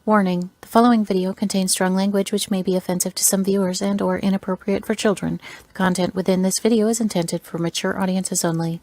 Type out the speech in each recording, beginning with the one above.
Warning, the following video contains strong language which may be offensive to some viewers and/or inappropriate for children. The content within this video is intended for mature audiences only.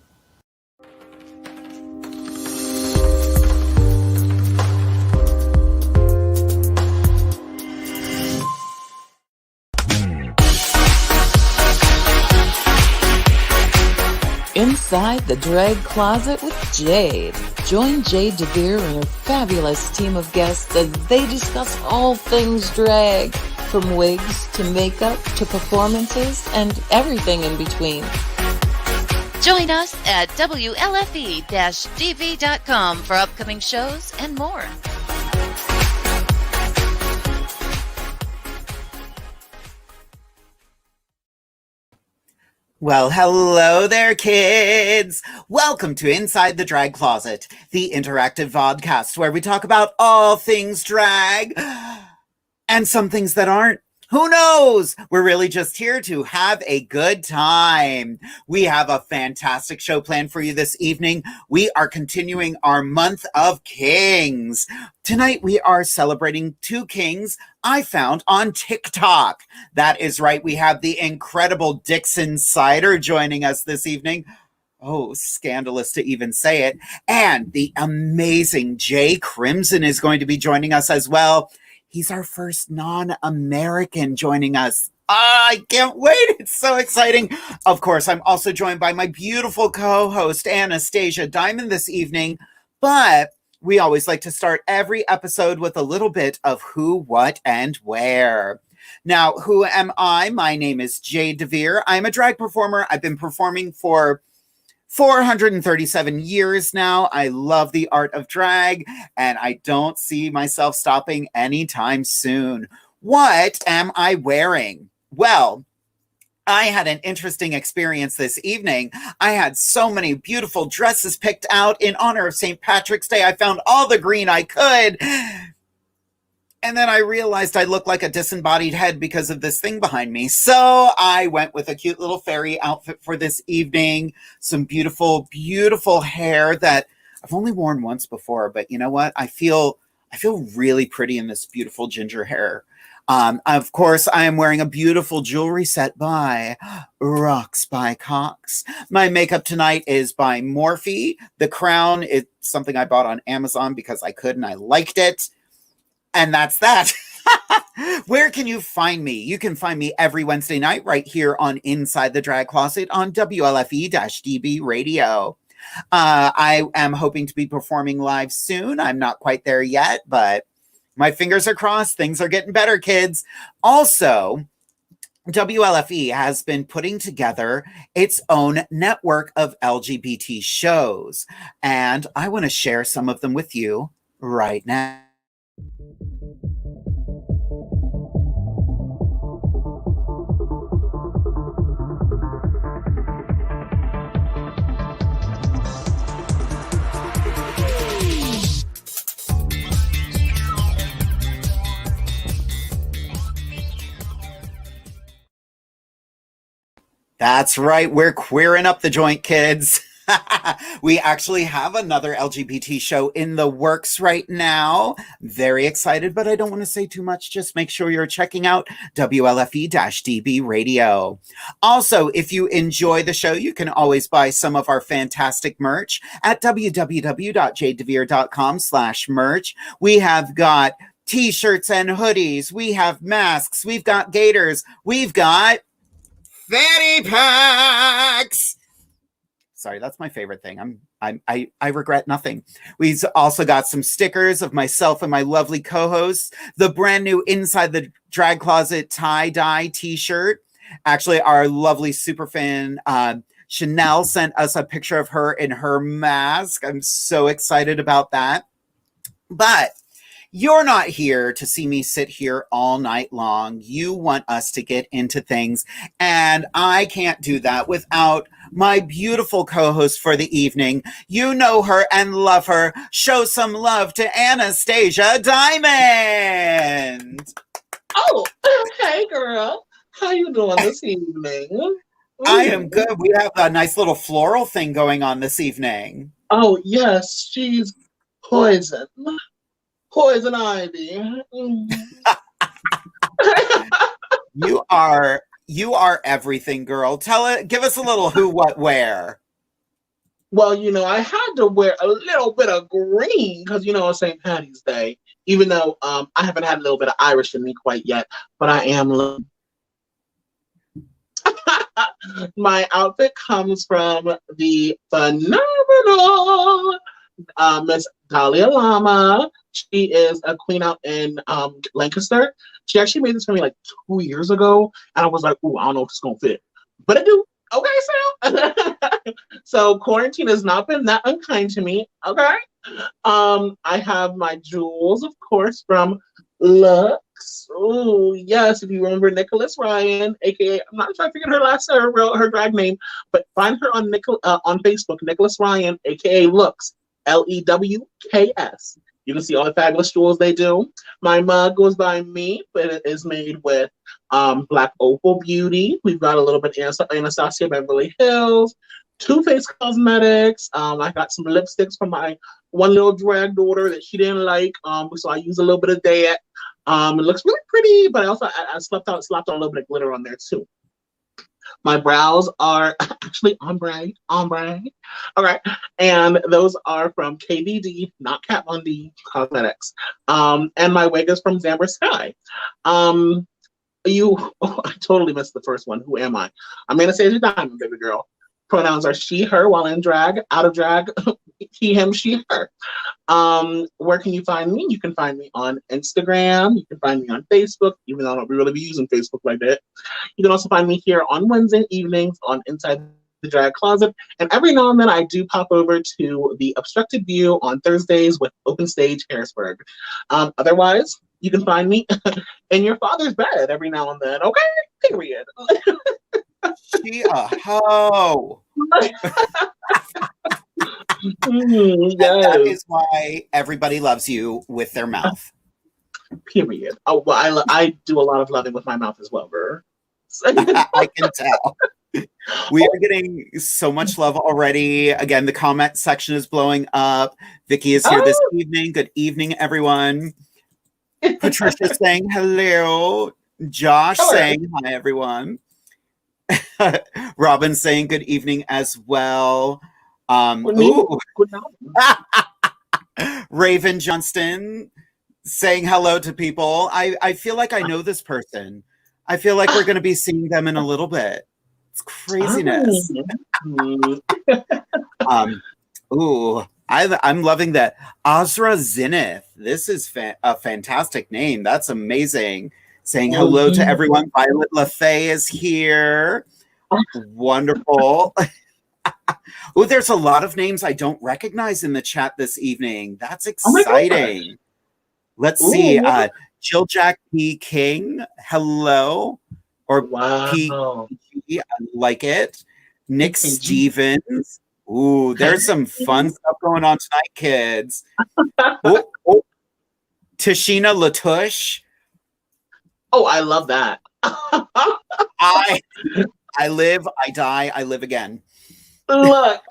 Inside the Drag Closet with Jade. Join Jade DeVere and her fabulous team of guests as they discuss all things drag, from wigs to makeup to performances and everything in between. Join us at WLFE-DV.com for upcoming shows and more. Well, hello there, kids! Welcome to Inside the Drag Closet, the interactive vodcast where we talk about all things drag and some things that aren't. Who knows? We're really just here to have a good time. We have a fantastic show planned for you this evening. We are continuing our month of kings. Tonight, we are celebrating two kings I found on TikTok. That is right. We have the incredible Dixon Cider joining us this evening. Oh, scandalous to even say it. And the amazing Jay Crimson is going to be joining us as well. He's our first non-American joining us. I can't wait. It's so exciting. Of course, I'm also joined by my beautiful co-host, Anastasia Diamond, this evening. But we always like to start every episode with a little bit of who, what, and where. Now, who am I? My name is Jade DeVere. I'm a drag performer. I've been performing for 437 years now. I love the art of drag, and I don't see myself stopping anytime soon. What am I wearing? Well, I had an interesting experience this evening. I had so many beautiful dresses picked out in honor of St. Patrick's Day. I found all the green I could. And then I realized I looked like a disembodied head because of this thing behind me. So I went with a cute little fairy outfit for this evening. Some beautiful, beautiful hair that I've only worn once before. But you know what? I feel really pretty in this beautiful ginger hair. Of course, I am wearing a beautiful jewelry set by Rocks by Cox. My makeup tonight is by Morphe. The crown is something I bought on Amazon because I could and I liked it. And that's that. Where can you find me? You can find me every Wednesday night right here on Inside the Drag Closet on WLFE-DB Radio. I am hoping to be performing live soon. I'm not quite there yet, but my fingers are crossed. Things are getting better, kids. Also, WLFE has been putting together its own network of LGBT shows, and I want to share some of them with you right now. That's right. We're queering up the joint, kids. We actually have another LGBT show in the works right now. Very excited, but I don't want to say too much. Just make sure you're checking out WLFE-DB Radio. Also, if you enjoy the show, you can always buy some of our fantastic merch at www.jadedevere.com/merch. We have got t-shirts and hoodies. We have masks. We've got gaiters. We've got fanny packs. Sorry, that's my favorite thing. I regret nothing. We've also got some stickers of myself and my lovely co-hosts. The brand new Inside the Drag Closet tie-dye t-shirt. Actually, our lovely superfan Chanel sent us a picture of her in her mask. I'm so excited about that. But you're not here to see me sit here all night long. You want us to get into things, and I can't do that without my beautiful co-host for the evening. You know her and love her. Show some love to Anastasia Diamond. Oh, hey girl. How you doing this evening? I am good. We have a nice little floral thing going on this evening. Oh, yes, she's poison. Poison Ivy. You are everything, girl. Give us a little who, what, where. Well, I had to wear a little bit of green because, it's St. Patty's Day. Even though I haven't had a little bit of Irish in me quite yet, but I am. My outfit comes from the phenomenal Miss Dahlia Lama. She is a queen out in Lancaster. She actually made this for me like 2 years ago, and I was like, "Ooh, I don't know if it's gonna fit," but I do. Okay, so quarantine has not been that unkind to me. Okay, I have my jewels, of course, from Lux. Oh yes, if you remember Nicholas Ryan, aka I'm not sure I forget her drag name, but find her on on Facebook, Nicholas Ryan, aka Lux, LEWKS. You can see all the fabulous jewels they do. My mug goes by me, but it is made with Black Opal Beauty. We've got a little bit of Anastasia Beverly Hills, Too Faced Cosmetics. I got some lipsticks from my one little drag daughter that she didn't like, so I use a little bit of that. It looks really pretty, but I also slapped on a little bit of glitter on there too. My brows are actually ombre. Okay. And those are from KVD, not Kat Von D Cosmetics. And my wig is from Zamber Sky. I totally missed the first one. Who am I? I'm Anastasia Diamond, baby girl. Pronouns are she, her, while in drag, out of drag, he, him, she, her. Where can you find me? You can find me on Instagram. You can find me on Facebook, even though I don't really be using Facebook like that. You can also find me here on Wednesday evenings on Inside the Drag Closet. And every now and then I do pop over to the Obstructed View on Thursdays with Open Stage Harrisburg. Otherwise, you can find me in your father's bed every now and then. Okay? Period. She a hoe. Yes. That is why everybody loves you with their mouth. Period. Oh, well, I do a lot of loving with my mouth as well, girl. I can tell. We are getting so much love already. Again, the comment section is blowing up. Vicky is here this evening. Good evening, everyone. Patricia saying hello. Josh saying hi, everyone. Robin saying good evening as well. Raven Johnston saying hello to people. I feel like I know this person. I feel like we're going to be seeing them in a little bit. It's craziness. I'm loving that. Azra Zenith. This is a fantastic name. That's amazing. Saying hello to everyone. Violet LaFay is here. Wonderful. Oh, there's a lot of names I don't recognize in the chat this evening. That's exciting. Let's see. Jill Jack P. King. Hello. Or P. I like it. Nick Stevens. Ooh, there's some fun stuff going on tonight, kids. Tashina Latouche. Oh, I love that. I live, I die, I live again. Look.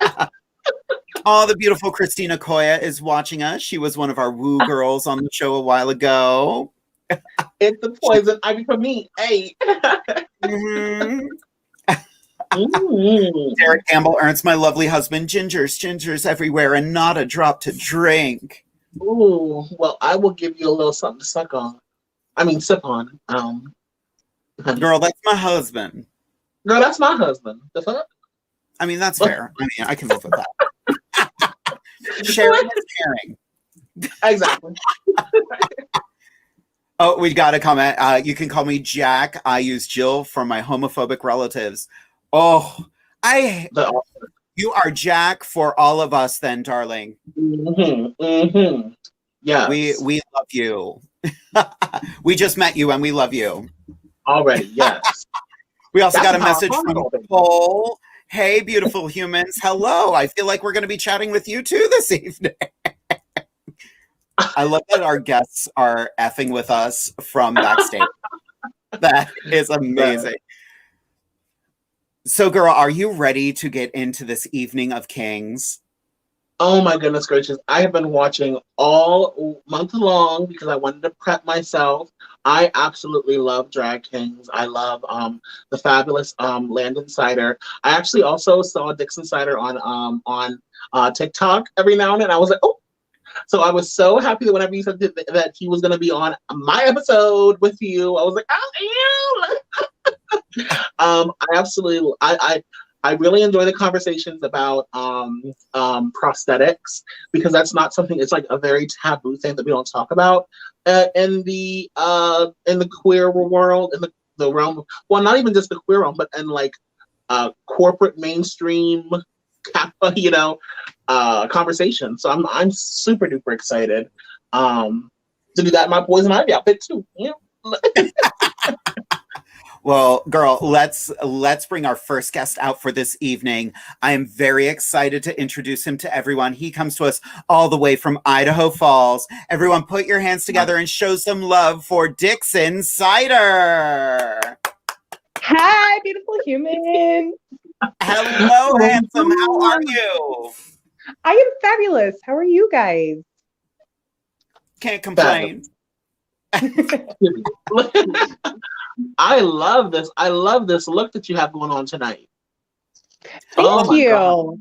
Oh, the beautiful Christina Koya is watching us. She was one of our woo girls on the show a while ago. It's the poison ivy for me. Hey. Derek Campbell earns my lovely husband gingers everywhere and not a drop to drink. Ooh, well, I will give you a little something to suck on. I mean, sip on. Girl, that's my husband. Girl, that's my husband. The fuck? I mean, that's fair. I mean, I can live with that. Sharing is caring. Exactly. Oh, we got a comment. You can call me Jack. I use Jill for my homophobic relatives. Oh, you are Jack for all of us then, darling. Yeah. We love you. We just met you and we love you. Already, yes. We also got a message from Nicole. Hey, beautiful humans. Hello. I feel like we're going to be chatting with you too this evening. I love that our guests are effing with us from backstage. That is amazing. So, girl, are you ready to get into this evening of kings? Oh my goodness gracious. I have been watching all month long because I wanted to prep myself. I absolutely love Drag Kings. I love the fabulous Landon Cider. I actually also saw Dixon Cider on TikTok every now and then. I was like, oh, so I was so happy that whenever you said that he was going to be on my episode with you, I was like, oh, I absolutely, I really enjoy the conversations about prosthetics because that's not something. It's like a very taboo thing that we don't talk about in the queer world, in the realm. Well, not even just the queer realm, but in like corporate mainstream, conversation. So I'm super duper excited to do that in my Poison Ivy outfit too. Yeah. Well, girl, let's bring our first guest out for this evening. I am very excited to introduce him to everyone. He comes to us all the way from Idaho Falls. Everyone put your hands together and show some love for Dixon Cider. Hi, beautiful human. Hello, handsome. How are you? I am fabulous. How are you guys? Can't complain. I love this. I love this look that you have going on tonight. Thank you. God.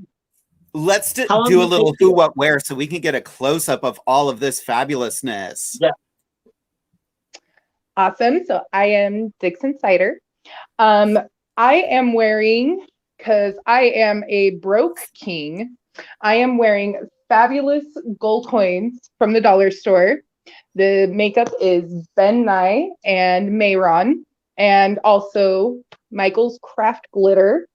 Let's do a little who, what, where so we can get a close-up of all of this fabulousness. Yeah. Awesome. So I am Dixon Cider. I am wearing, because I am a broke king, I am wearing fabulous gold coins from the dollar store. The makeup is Ben Nye and Mayron, and also Michael's Craft Glitter.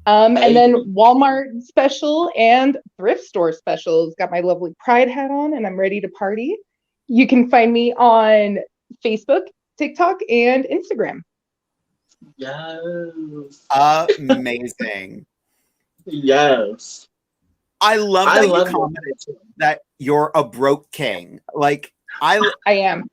And then Walmart special and thrift store specials. Got my lovely Pride hat on, and I'm ready to party. You can find me on Facebook, TikTok, and Instagram. Yes. Amazing. Yes. I love that you commented that you're a broke king. Like, I am.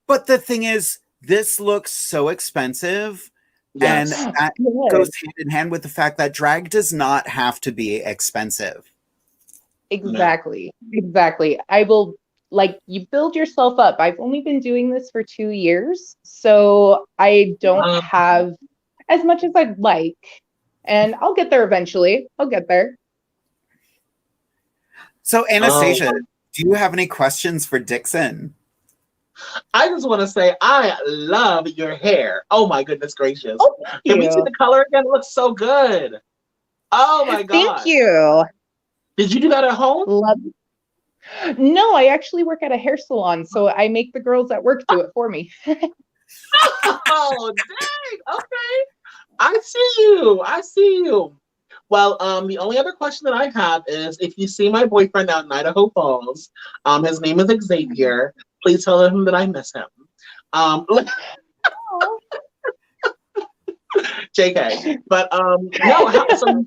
But the thing is, this looks so expensive. Yes. And that goes hand in hand with the fact that drag does not have to be expensive. Exactly. Exactly. I will, like, you build yourself up. I've only been doing this for 2 years, so I don't have as much as I'd like. And I'll get there eventually. I'll get there. So, Anastasia, do you have any questions for Dixon? I just want to say I love your hair. Oh my goodness gracious. Oh, can we see the color again? It looks so good. Oh my god. Thank you. Did you do that at home? Love it. No, I actually work at a hair salon, so I make the girls at work do it for me. Oh, dang. Okay. I see you. Well, the only other question that I have is if you see my boyfriend out in Idaho Falls, his name is Xavier. Please tell him that I miss him. JK. But no, so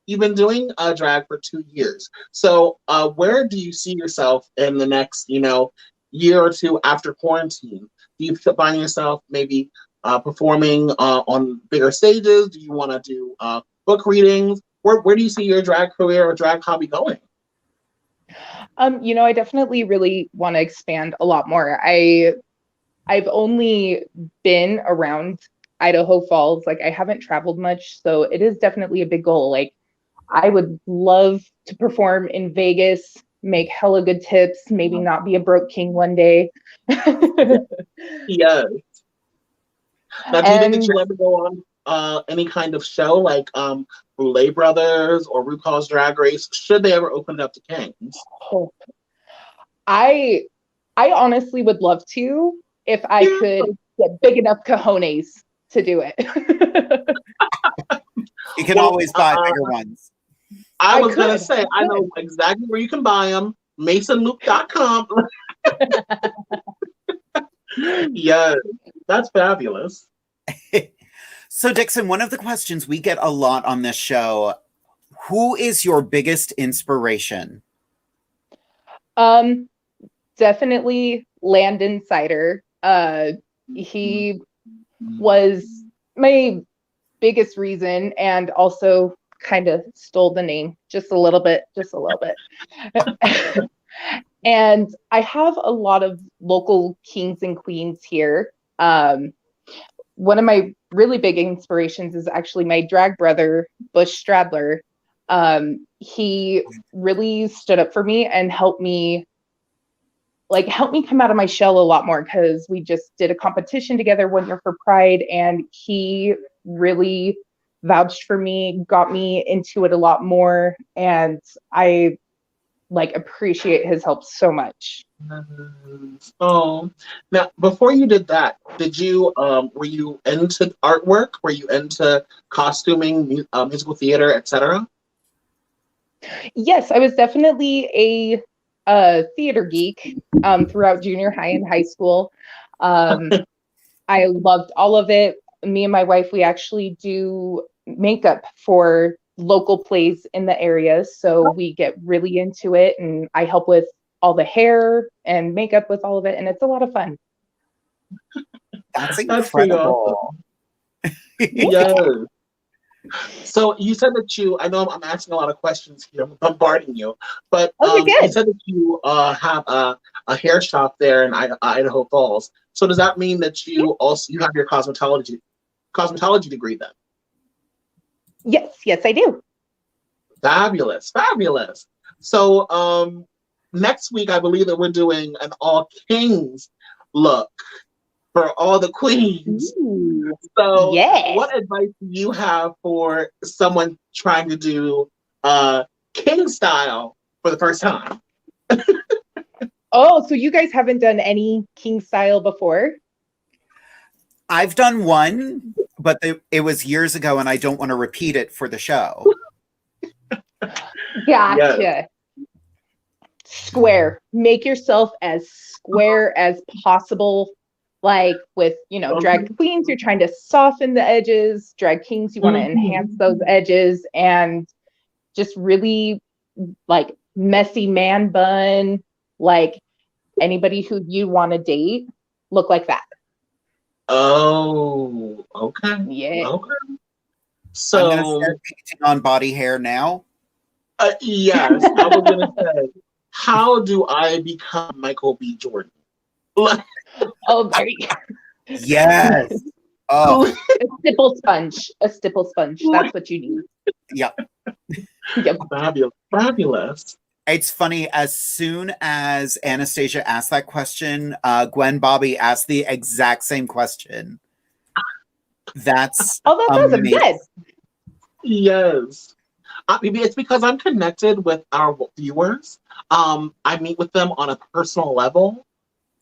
you've been doing drag for 2 years. So where do you see yourself in the next, year or two after quarantine? Do you find yourself maybe performing on bigger stages? Do you want to do book readings? Where do you see your drag career or drag hobby going? I definitely really want to expand a lot more. I've only been around Idaho Falls. Like, I haven't traveled much, so it is definitely a big goal. Like, I would love to perform in Vegas, make hella good tips, maybe not be a broke king one day. Yes. Now, do you think that you'll ever go on any kind of show like Boulay Brothers or RuPaul's Drag Race? Should they ever open it up to kings? Oh, I honestly would love to if I could get big enough cojones to do it. You can always buy bigger ones. I was going to say, I know exactly where you can buy them. MasonLoop.com. Yes, that's fabulous. So, Dixon, one of the questions we get a lot on this show, who is your biggest inspiration? Definitely Landon Cider. He was my biggest reason, and also kind of stole the name just a little bit, just a little bit. And I have a lot of local kings and queens here. One of my really big inspirations is actually my drag brother, Bush Stradler. He really stood up for me and helped me come out of my shell a lot more, because we just did a competition together one year for Pride, and he really vouched for me, got me into it a lot more, and I appreciate his help so much. Oh, now before you did that, did you were you into artwork? Were you into costuming, musical theater, etc.? Yes, I was definitely a theater geek throughout junior high and high school. I loved all of it. Me and my wife, we actually do makeup for local plays in the area, so we get really into it, and I help with all the hair and makeup with all of it, and it's a lot of fun. That's That's pretty incredible. awesome. Yes. So you said that I know I'm asking a lot of questions here, I'm bombarding you, but you said that you have a hair shop there in Idaho Falls. So does that mean that you have your cosmetology degree then? Yes, I do. Fabulous. So next week, I believe that we're doing an all kings look for all the queens. Ooh, so yes. What advice do you have for someone trying to do king style for the first time? Oh, so you guys haven't done any king style before? I've done one, but it was years ago, and I don't want to repeat it for the show. Gotcha. Yes. Square. Make yourself as square as possible. Like with, drag queens, you're trying to soften the edges. Drag kings, you want to enhance those edges, and just really messy man bun. Like anybody who you want to date, look like that. Oh, okay. Yeah. Okay. So I'm going to start painting on body hair now. Yes, I was going to say, how do I become Michael B. Jordan? Oh, there you go. Yes. Oh, A stipple sponge. That's what you need. yep. Yep. Fabulous. It's funny, as soon as Anastasia asked that question, Gwen Bobby asked the exact same question. That's awesome. Good. Yes. Maybe it's because I'm connected with our viewers. I meet with them on a personal level.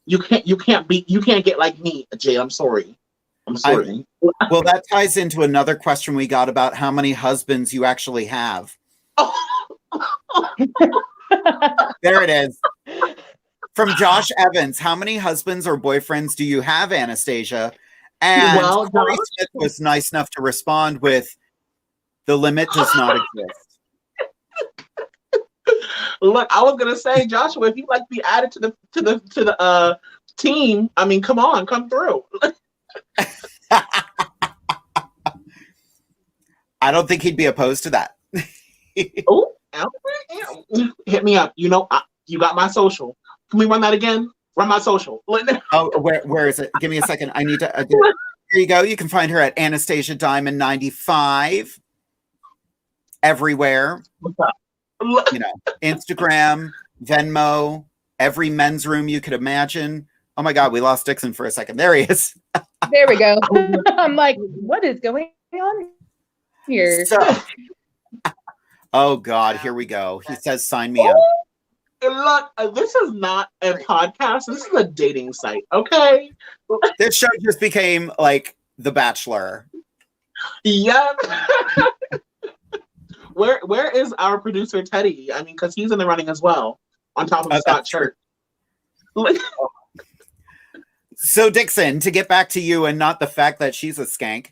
You can't get like me, Jay. I'm sorry. Well, that ties into another question we got about how many husbands you actually have. There it is. From Josh Evans, how many husbands or boyfriends do you have, Anastasia? And Corey Smith was nice enough to respond with, the limit does not exist. Look, I was gonna say, Joshua, if you'd like to be added to the team, I mean, come through. I don't think he'd be opposed to that. Oh, hit me up. You got my social. Can we run that again? Run my social. Oh, where is it? Give me a second. I need to. Here you go. You can find her at Anastasia Diamond 95 everywhere. What's up? Instagram, Venmo, every men's room you could imagine. Oh my God, we lost Dixon for a second. There he is. There we go. I'm like, what is going on here? Oh God, here we go. He says, sign me up. Look, this is not a podcast. This is a dating site, okay? This show just became like The Bachelor. Yep. Where is our producer Teddy? I mean, because he's in the running as well, on top of Scott Church. So Dixon, to get back to you and not the fact that she's a skank.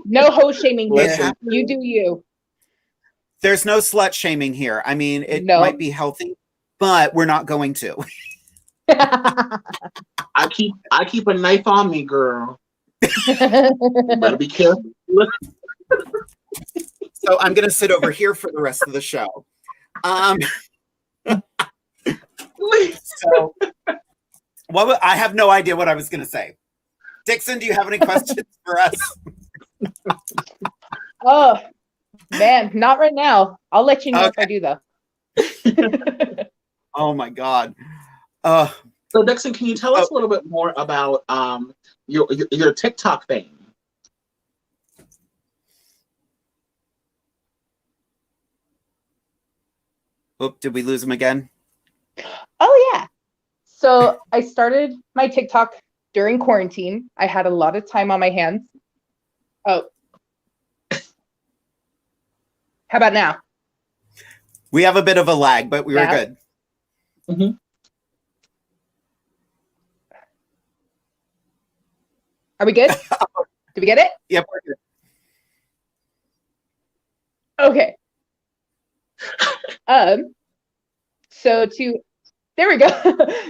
No host shaming here. You do you. There's no slut shaming here. I mean, it might be healthy, but we're not going to. I keep a knife on me, girl. You better be careful. So I'm going to sit over here for the rest of the show. So I have no idea what I was going to say. Dixon, do you have any questions for us? Oh, man, not right now. I'll let you know if I do, though. Oh, my God. So, Dixon, can you tell us a little bit more about your TikTok fame? Oop, did we lose him again? Oh, yeah. So I started my TikTok during quarantine. I had a lot of time on my hands. Oh. How about now? We have a bit of a lag, but we were good. Mm-hmm. Are we good? Did we get it? Yep, we're good. Okay. There we go.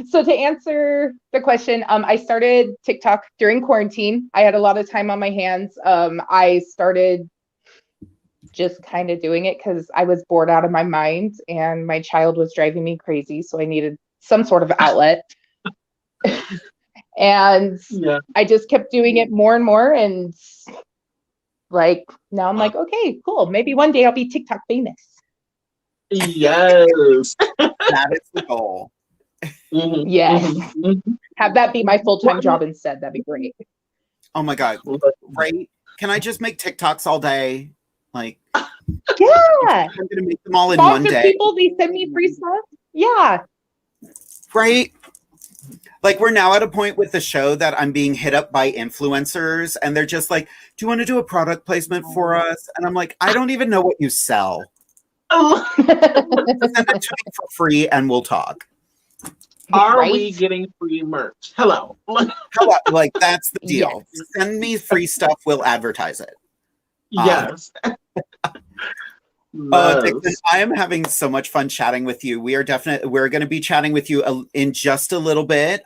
So to answer the question, I started TikTok during quarantine. I had a lot of time on my hands. I started just kind of doing it because I was bored out of my mind and my child was driving me crazy. So I needed some sort of outlet. And I just kept doing it more and more. And like, now I'm like, okay, cool. Maybe one day I'll be TikTok famous. Yes. That is the goal. Mm-hmm. Yes. Mm-hmm. Have that be my full-time job instead. That'd be great. Oh my God. Right? Can I just make TikToks all day? Like, yeah. I'm going to make them all in one day. People, they send me free stuff. Yeah. Right? Like, we're now at a point with the show that I'm being hit up by influencers and they're just like, do you want to do a product placement for us? And I'm like, I don't even know what you sell. Oh. Send it to me for free and we'll talk. Are we getting free merch? Hello. Hello. Like, that's the deal. Yes. Send me free stuff. We'll advertise it. Yes. Dixon, I am having so much fun chatting with you. We're going to be chatting with you in just a little bit.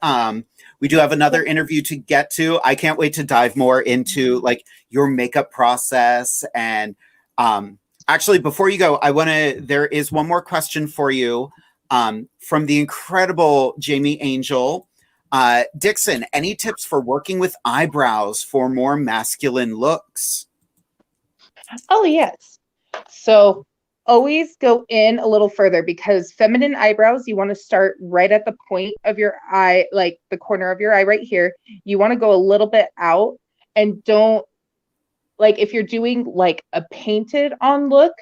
We do have another interview to get to. I can't wait to dive more into like your makeup process. And actually, before you go, there is one more question for you from the incredible Jamie Angel. Dixon, any tips for working with eyebrows for more masculine looks? Oh, yes. So always go in a little further because feminine eyebrows, you want to start right at the point of your eye, like the corner of your eye right here. You want to go a little bit out and don't, like if you're doing like a painted on look,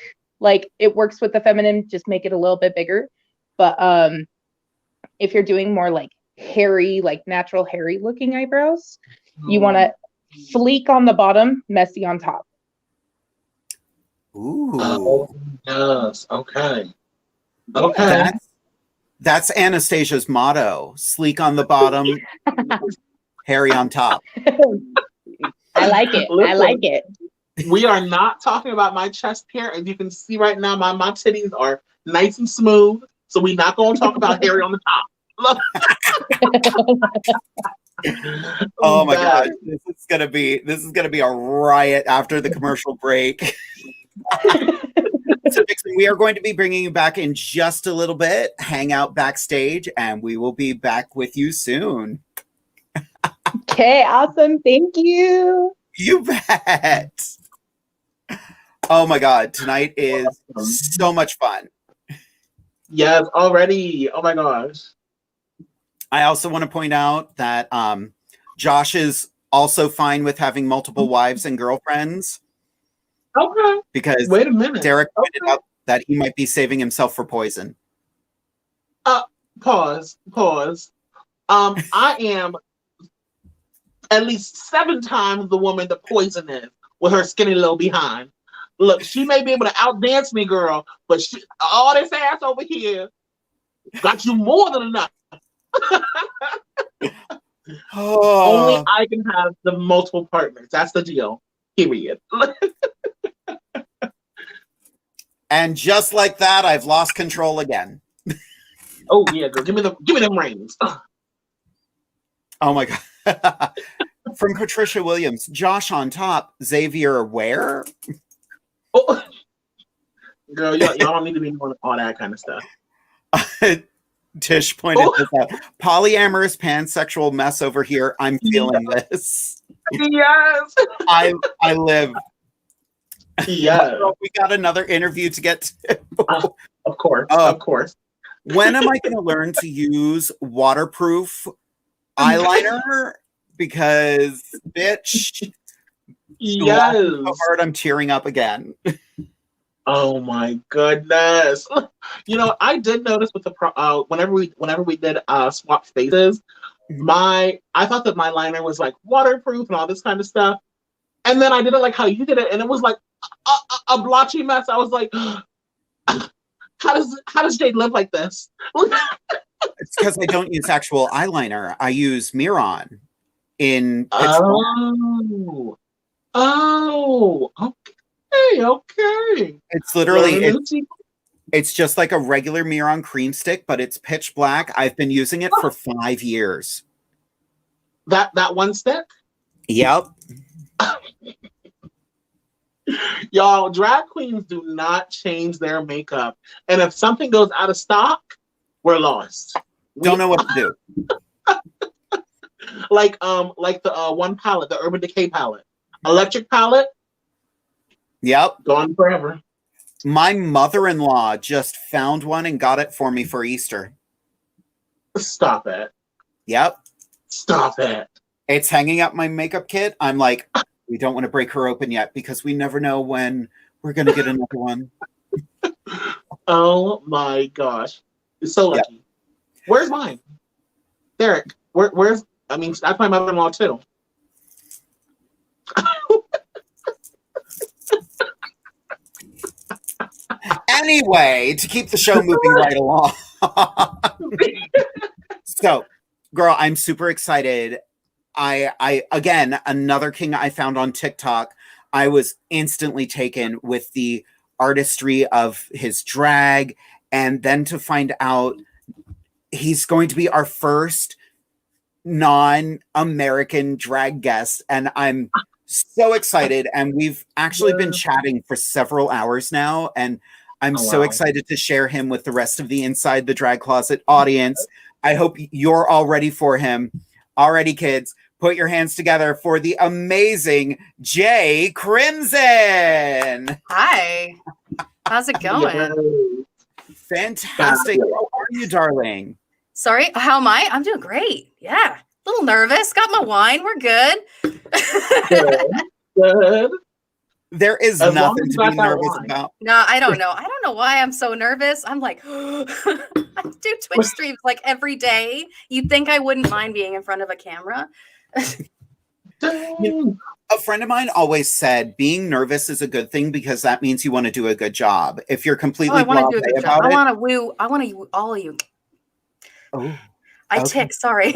like it works with the feminine, just make it a little bit bigger. But if you're doing more like hairy, like natural hairy looking eyebrows, you want to sleek on the bottom, messy on top. Ooh. Oh, yes. Okay. Okay. That's Anastasia's motto. Sleek on the bottom, hairy on top. I like it. Listen, I like it. We are not talking about my chest hair. As you can see right now, my titties are nice and smooth. So we're not going to talk about hairy on the top. Oh my God. This is gonna be a riot after the commercial break. So Dixon, we are going to be bringing you back in just a little bit, hang out backstage, and we will be back with you soon. Okay, awesome. Thank you. You bet. Oh my God, tonight is so much fun. Yes, already. Oh my gosh. I also want to point out that Josh is also fine with having multiple wives and girlfriends. Okay. Because wait a minute. Derek pointed out that he might be saving himself for poison. Pause. I am at least 7 times the woman the poison is with her skinny little behind. Look, she may be able to outdance me, girl, but all this ass over here got you more than enough. Only I can have the multiple partners. That's the deal. Period. And just like that, I've lost control again. Oh yeah, girl. Give me them reins. Oh my God. From Patricia Williams, Josh on top, Xavier where? Oh, girl, y'all don't need to be doing all that kind of stuff. Tish pointed this out. Polyamorous pansexual mess over here. I'm feeling this. Yes. I live. Yeah. We got another interview to get to. Of course. When am I going to learn to use waterproof eyeliner? Because, bitch, yes. so hard I'm tearing up again. Oh my goodness! You know, I did notice with the whenever we did swap faces, I thought that my liner was like waterproof and all this kind of stuff, and then I did it like how you did it, and it was like a blotchy mess. I was like, how does Jade live like this? It's because I don't use actual eyeliner. I use Miron in pitch black. Oh, okay. It's literally it's just like a regular Miron cream stick, but it's pitch black. I've been using it for 5 years. That one stick? Yep. Y'all, drag queens do not change their makeup. And if something goes out of stock, we're lost. Don't know what to do. Like the one palette, the Urban Decay palette. Electric palette. Yep. Gone forever. My mother-in-law just found one and got it for me for Easter. Stop it. Yep. Stop it. It's hanging up my makeup kit. I'm like, we don't want to break her open yet because we never know when we're going to get another one. Oh my gosh. You're so lucky. Yep. Where's mine? Derek, where's, I mean, that's my mother-in-law too. Anyway, to keep the show moving right along. So, girl, I'm super excited. I again, another king I found on TikTok. I was instantly taken with the artistry of his drag, and then to find out he's going to be our first non-American drag guest, and I'm so excited. And we've actually been chatting for several hours now, and I'm so excited to share him with the rest of the Inside the Drag Closet audience. I hope you're all ready for him. Alrighty, kids, put your hands together for the amazing Jay Crimson. Hi. How's it going? Fantastic. How are you, darling? Sorry, how am I? I'm doing great. Yeah. A little nervous. Got my wine. We're good. Good. There is nothing to be nervous about. No, I don't know. I don't know why I'm so nervous. I'm like, I do Twitch streams like every day. You'd think I wouldn't mind being in front of a camera. A friend of mine always said being nervous is a good thing because that means you want to do a good job. If you're completely blasé about it, I want to woo all of you. Oh, I tick, sorry.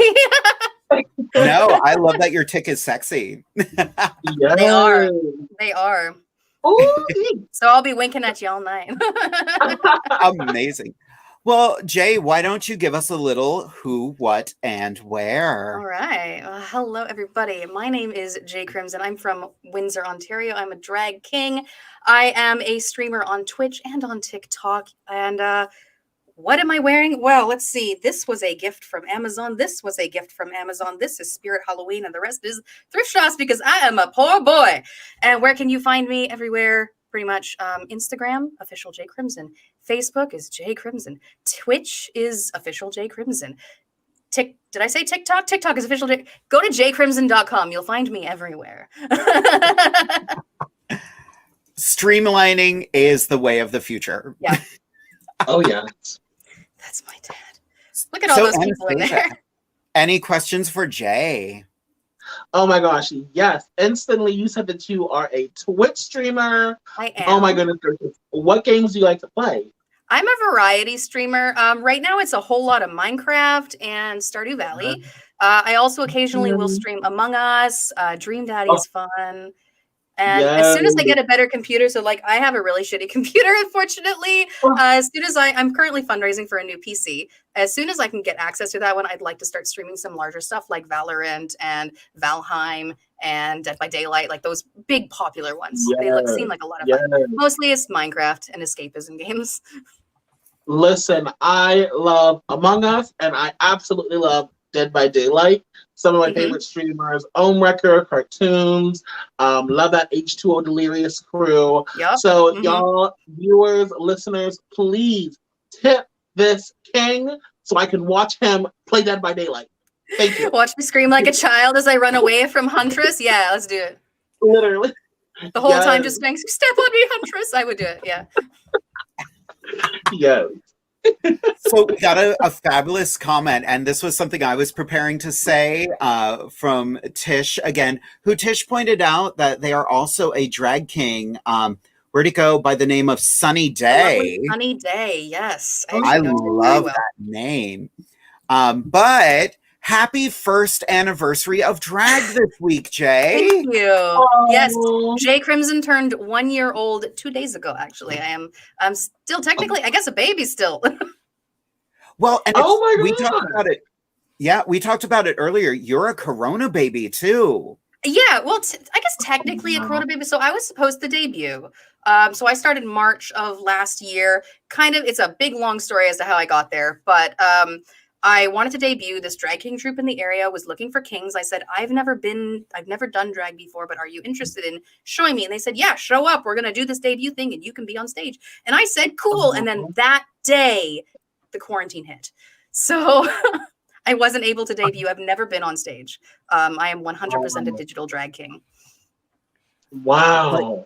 No, I love that your tick is sexy. Yes. They are. Ooh. So I'll be winking at you all night. Amazing. Well, Jay, why don't you give us a little who, what, and where? All right. Well, hello, everybody. My name is Jay Crimson. I'm from Windsor, Ontario. I'm a drag king. I am a streamer on Twitch and on TikTok. And what am I wearing? Well, let's see. This was a gift from Amazon. This was a gift from Amazon. This is Spirit Halloween, and the rest is thrift shops because I am a poor boy. And where can you find me? Everywhere, pretty much. Instagram, official Jay Crimson. Facebook is Jay Crimson. Twitch is official Jay Crimson. Did I say TikTok? TikTok is official Jay. Go to jcrimson.com. You'll find me everywhere. Streamlining is the way of the future. Yeah. Oh, yeah. That's my dad. Look at all those people in there. Any questions for Jay? Oh my gosh, yes. Instantly, you said that you are a Twitch streamer. I am. Oh my goodness gracious. What games do you like to play? I'm a variety streamer. Right now, it's a whole lot of Minecraft and Stardew Valley. I also occasionally will stream Among Us. Dream Daddy is fun. And as soon as I get a better computer, so like I have a really shitty computer, unfortunately. As soon as I'm currently fundraising for a new PC. as soon as I can get access to that one, I'd like to start streaming some larger stuff like Valorant and Valheim and Dead by Daylight, like those big popular ones. Yes, They seem like a lot of yes. fun. Mostly it's Minecraft and escapism games. Listen, I love Among Us, and I absolutely love Dead by Daylight. Some of my favorite streamers, Wrecker, Cartoons, love that H2O Delirious crew. Yep. So y'all, viewers, listeners, please tip this king so I can watch him play Dead by Daylight. Thank you. Watch me scream like a child as I run away from Huntress. Yeah, let's do it. Literally. The whole time just saying, step on me, Huntress. I would do it, yeah. Yes. So we got a fabulous comment, and this was something I was preparing to say from Tish again, who Tish pointed out that they are also a drag king. Where'd it go? By the name of Sunny Day. Sunny Day, yes. I love that name. But happy first anniversary of drag this week, Jay. Thank you. Yes, Jay Crimson turned 1 year old 2 days ago, actually. I'm still technically, I guess, a baby still. Well, and my we God. talked about it. Yeah, we talked about it earlier. You're a Corona baby, too. Yeah, well, I guess technically a Corona baby. So I was supposed to debut. So I started March of last year. Kind of, it's a big, long story as to how I got there. But I wanted to debut. This drag king troupe in the area was looking for kings. I said, I've never done drag before, but are you interested in showing me? And they said, yeah, show up. We're going to do this debut thing and you can be on stage. And I said, cool. And then that day, the quarantine hit. So I wasn't able to debut. I've never been on stage. I am 100% a digital drag king. Wow.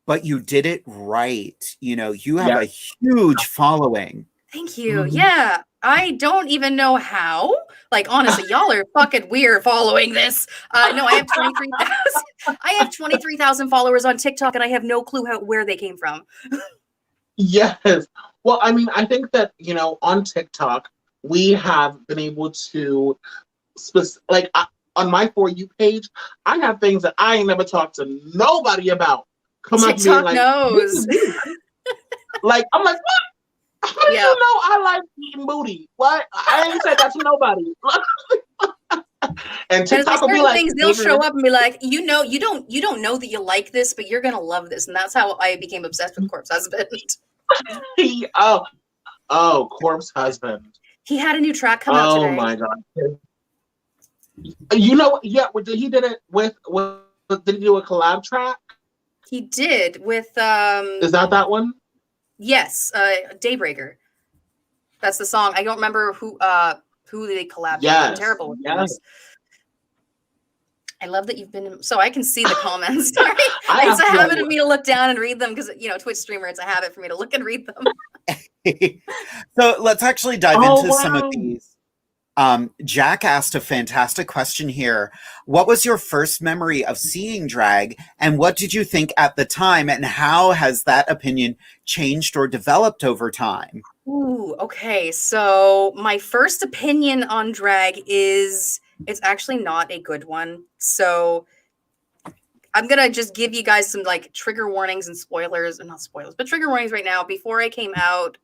But you did it right. You know, you have a huge following. Thank you. Yeah. I don't even know how. Like, honestly, y'all are fucking weird following this. No, I have 23,000. I have 23,000 followers on TikTok, and I have no clue where they came from. Yes. Well, I mean, I think that, you know, on TikTok, we have been able to, on my For You page, I have things that I ain't never talked to nobody about. Come up to me like, knows. Like, I'm like, what? How do you know I like eating booty? What? I ain't said that to nobody. And TikTok will be like, things, they'll show up and be like, you don't know that you like this, but you're gonna love this. And that's how I became obsessed with Corpse Husband. Corpse Husband. He had a new track come out today. Oh my god. You know, he did it with did he do a collab track? He did with Is that one? Yes, Daybreaker. That's the song. I don't remember who they collabed with. I'm terrible with names. I love that you've been so I can see the comments. Sorry. It's a habit of me to look down and read them because, you know, Twitch streamer, it's a habit for me to look and read them. So let's actually dive into some of these. Jack asked a fantastic question here. What was your first memory of seeing drag, and what did you think at the time, and how has that opinion changed or developed over time? Ooh, okay. So my first opinion on drag is it's actually not a good one. So I'm going to just give you guys some like trigger warnings and spoilers, not spoilers, but trigger warnings right now. Before I came out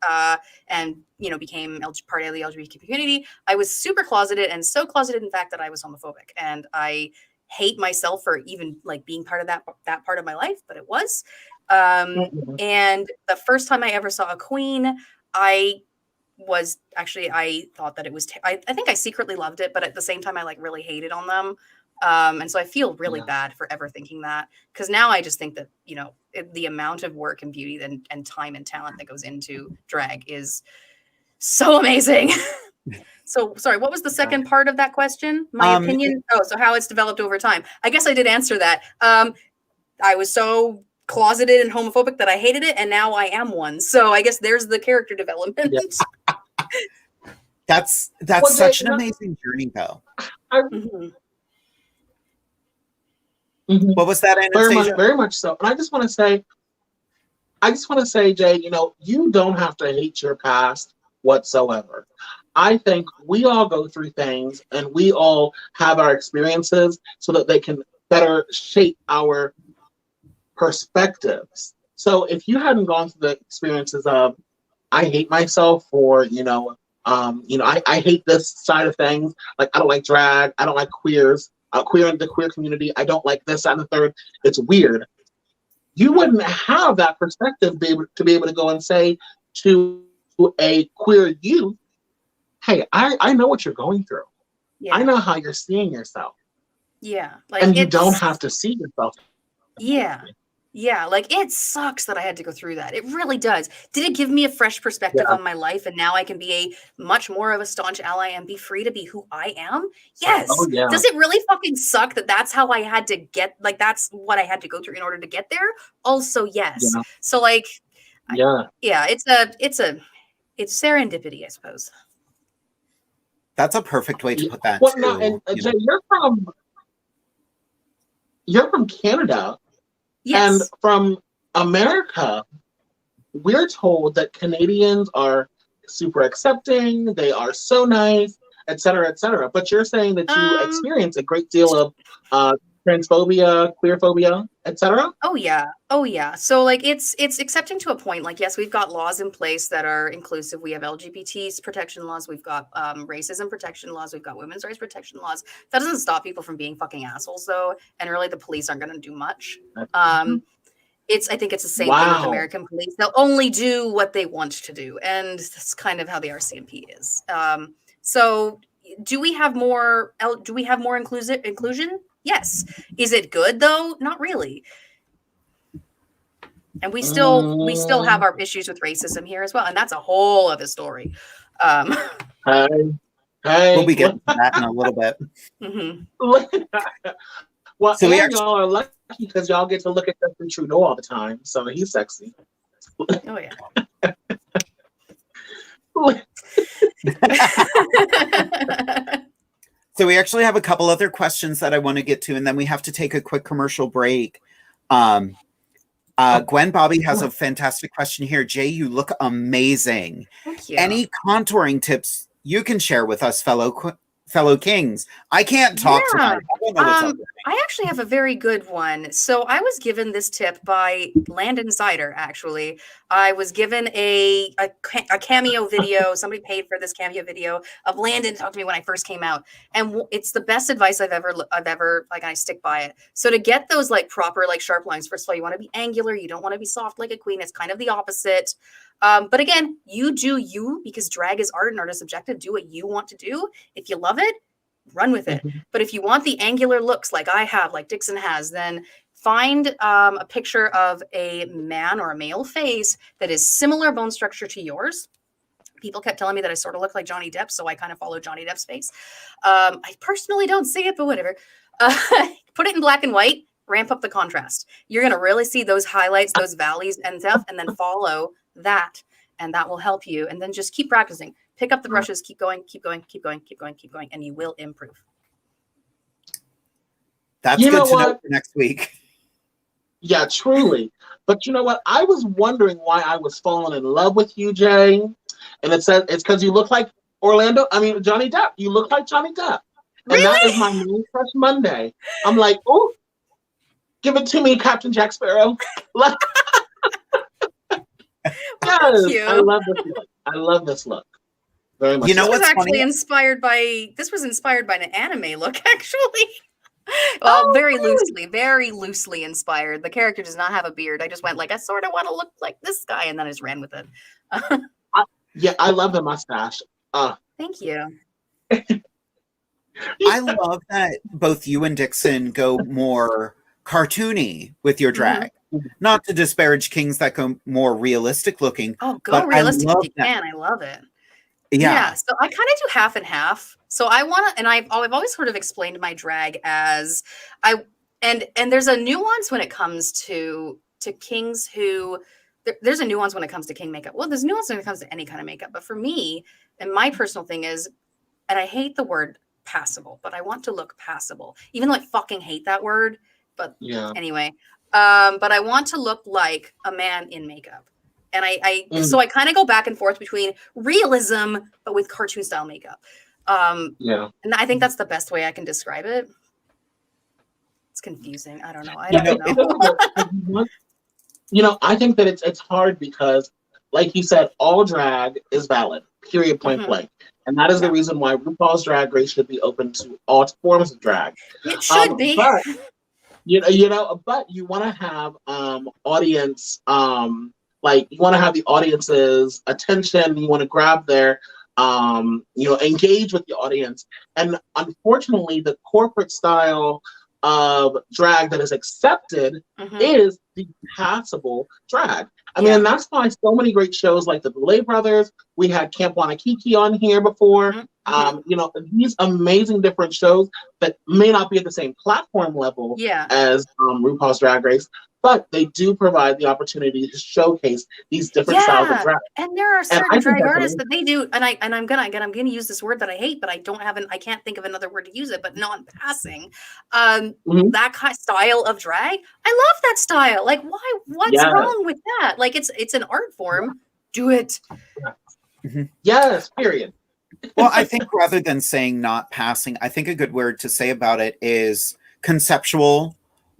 and, you know, became part of the LGBT community, I was super closeted, and so closeted, in fact, that I was homophobic. And I hate myself for even like being part of that part of my life, but it was. And the first time I ever saw a queen, I thought that it was, I think I secretly loved it, but at the same time, I like really hated on them. And so I feel really bad for ever thinking that, because now I just think that, you know, the amount of work and beauty and time and talent that goes into drag is so amazing. So sorry, what was the second part of that question? My opinion? So how it's developed over time. I guess I did answer that. I was so closeted and homophobic that I hated it, and now I am one. So I guess there's the character development. That's such an amazing journey, though. What was that, Anastasia? Very much so. And I just want to say, Jay, you know, you don't have to hate your past whatsoever. I think we all go through things, and we all have our experiences so that they can better shape our perspectives. So if you hadn't gone through the experiences of, I hate myself for, you know, I hate this side of things. Like, I don't like drag. I don't like queers. The queer community. I don't like this, that, and the third. It's weird. You wouldn't have that perspective to be able to go and say to a queer youth, hey, I know what you're going through. Yeah. I know how you're seeing yourself. Yeah. Like, and you don't have to see yourself. Yeah. Yeah, like it sucks that I had to go through that. It really does. Did it give me a fresh perspective on my life, and now I can be a much more of a staunch ally and be free to be who I am? Yes. Oh, yeah. Does it really fucking suck that that's how I had to get, like, that's what I had to go through in order to get there? Also, yes. Yeah. So, like, it's serendipity, I suppose. That's a perfect way to put that. Well, too, no, and you Jay, know. you're from Canada. Yes. And from America, we're told that Canadians are super accepting, they are so nice, et cetera, et cetera. But you're saying that you experience a great deal of transphobia, queerphobia, et cetera? Oh yeah. So like it's accepting to a point. Like, yes, we've got laws in place that are inclusive. We have LGBTs protection laws. We've got racism protection laws. We've got women's rights protection laws. That doesn't stop people from being fucking assholes, though. And really, the police aren't going to do much. I think it's the same thing with American police. They'll only do what they want to do, and that's kind of how the RCMP is. So, do we have more? Inclusion? Yes. Is it good though? Not really. And we still have our issues with racism here as well, and that's a whole other story. We'll be getting to that in a little bit. Well, so y'all are lucky because y'all get to look at Justin Trudeau all the time, so he's sexy. Oh yeah. So we actually have a couple other questions that I want to get to, and then we have to take a quick commercial break. Gwen Bobby has a fantastic question here. Jay, you look amazing. Thank you. Any contouring tips you can share with us, fellow kings? I can't talk tonight. I don't know what's up there. I actually have a very good one. So I was given this tip by Land Insider, actually. I was given a cameo video. Somebody paid for this cameo video of Landon talking to me when I first came out. And it's the best advice I've ever, like, I stick by it. So to get those, like, proper, like, sharp lines, first of all, you want to be angular. You don't want to be soft like a queen. It's kind of the opposite. But again, you do you, because drag is art and art is subjective. Do what you want to do. If you love it, run with it. But if you want the angular looks like I have, like Dixon has, then find a picture of a man or a male face that is similar bone structure to yours. People kept telling me that I sort of look like Johnny Depp, so I kind of follow Johnny Depp's face. I personally don't see it, but whatever. Put it in black and white, ramp up the contrast. You're going to really see those highlights, those valleys and stuff, and then follow that, and that will help you. And then just keep practicing. Pick up the brushes, keep going, and you will improve. That's good to know for next week. Yeah, truly. But you know what? I was wondering why I was falling in love with you, Jay. And it says it's because you look like Johnny Depp. You look like Johnny Depp. And that is my main crush Monday. I'm like, oh, give it to me, Captain Jack Sparrow. Thank you. I love this look. I love this look. Very much. You know this was what's actually funny? inspired by an anime look, actually. Well, very loosely inspired. The character does not have a beard. I just went like, I sort of want to look like this guy, and then I just ran with it. I love the mustache. Thank you. I love that both you and Dixon go more cartoony with your drag. Not to disparage kings that go more realistic looking. Oh, go realistic if you can. I love it. Yeah. So I kind of do half and half. So I want to, and I've always sort of explained my drag as and there's a nuance when it comes to kings who, there's a nuance when it comes to king makeup. Well, there's nuance when it comes to any kind of makeup. But for me, and my personal thing is, and I hate the word passable, but I want to look passable, even though I fucking hate that word. But anyway, but I want to look like a man in makeup. And so I kind of go back and forth between realism, but with cartoon style makeup. And I think that's the best way I can describe it. It's confusing. I don't know. I don't know. I think that it's hard because, like you said, all drag is valid. period, point Mhm. blank. And that is the Yeah. reason why RuPaul's Drag Race should be open to all forms of drag. It should be. But but you want to have audience, like you want to have the audience's attention. You want to grab their, engage with the audience. And unfortunately, the corporate style of drag that is accepted Mhm. is the passable drag. I Yeah. mean, and that's why so many great shows like the Boulay Brothers, we had Camp Wanakiki on here before. Mhm. These amazing different shows that may not be at the same platform level Yeah. as RuPaul's Drag Race, but they do provide the opportunity to showcase these different styles of Yeah, drag. and there are And I certain think drag that's artists amazing. that they do, and I'm gonna use this word that I hate, but I can't think of another word to use it, but non-passing. Mhm. That kind of style of drag, I love that style. Like, why? What's Yes. wrong with that? Like, it's an art form. Do it. Yes, period. Well, I think rather than saying not passing, I think a good word to say about it is conceptual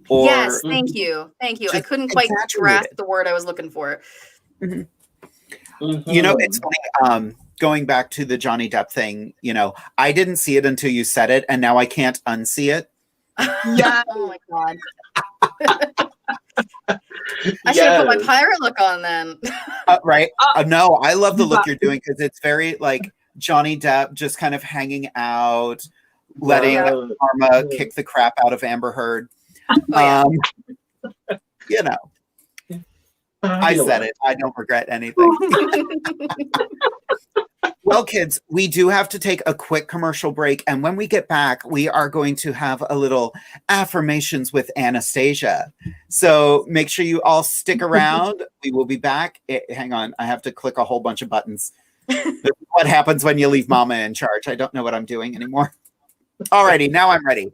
or Yes, thank you. I just couldn't quite grasp exaggerated. the word I was looking for. Mhm. Mhm. You know, it's funny, going back to the Johnny Depp thing, I didn't see it until you said it, and now I can't unsee it. Yeah. Oh my god. I should have put my pirate look on then. Right? No, I love the look you're doing because it's very like Johnny Depp just kind of hanging out, letting Yeah. Karma kick the crap out of Amber Heard. Oh, yeah. I said it. I don't regret anything. Well, kids, we do have to take a quick commercial break. And when we get back, we are going to have a little affirmations with Anastasia. So make sure you all stick around. We will be back. Hang on. I have to click a whole bunch of buttons. This is what happens when you leave Mama in charge. I don't know what I'm doing anymore. Alrighty, now I'm ready.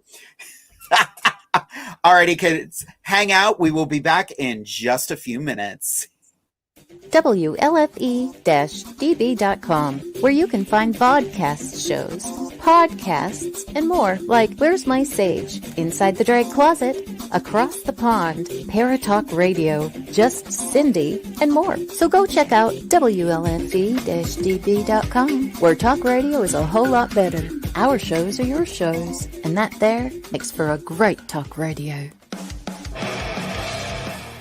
Alrighty, kids, hang out. We will be back in just a few minutes. WLFE-DB.com, where you can find vodcast shows, podcasts, and more like Where's My Sage, Inside the Drag Closet, Across the Pond, Paratalk Radio, Just Cindy, and more. So go check out WLFE-DB.com, where talk radio is a whole lot better. Our shows are your shows, and that there makes for a great talk radio.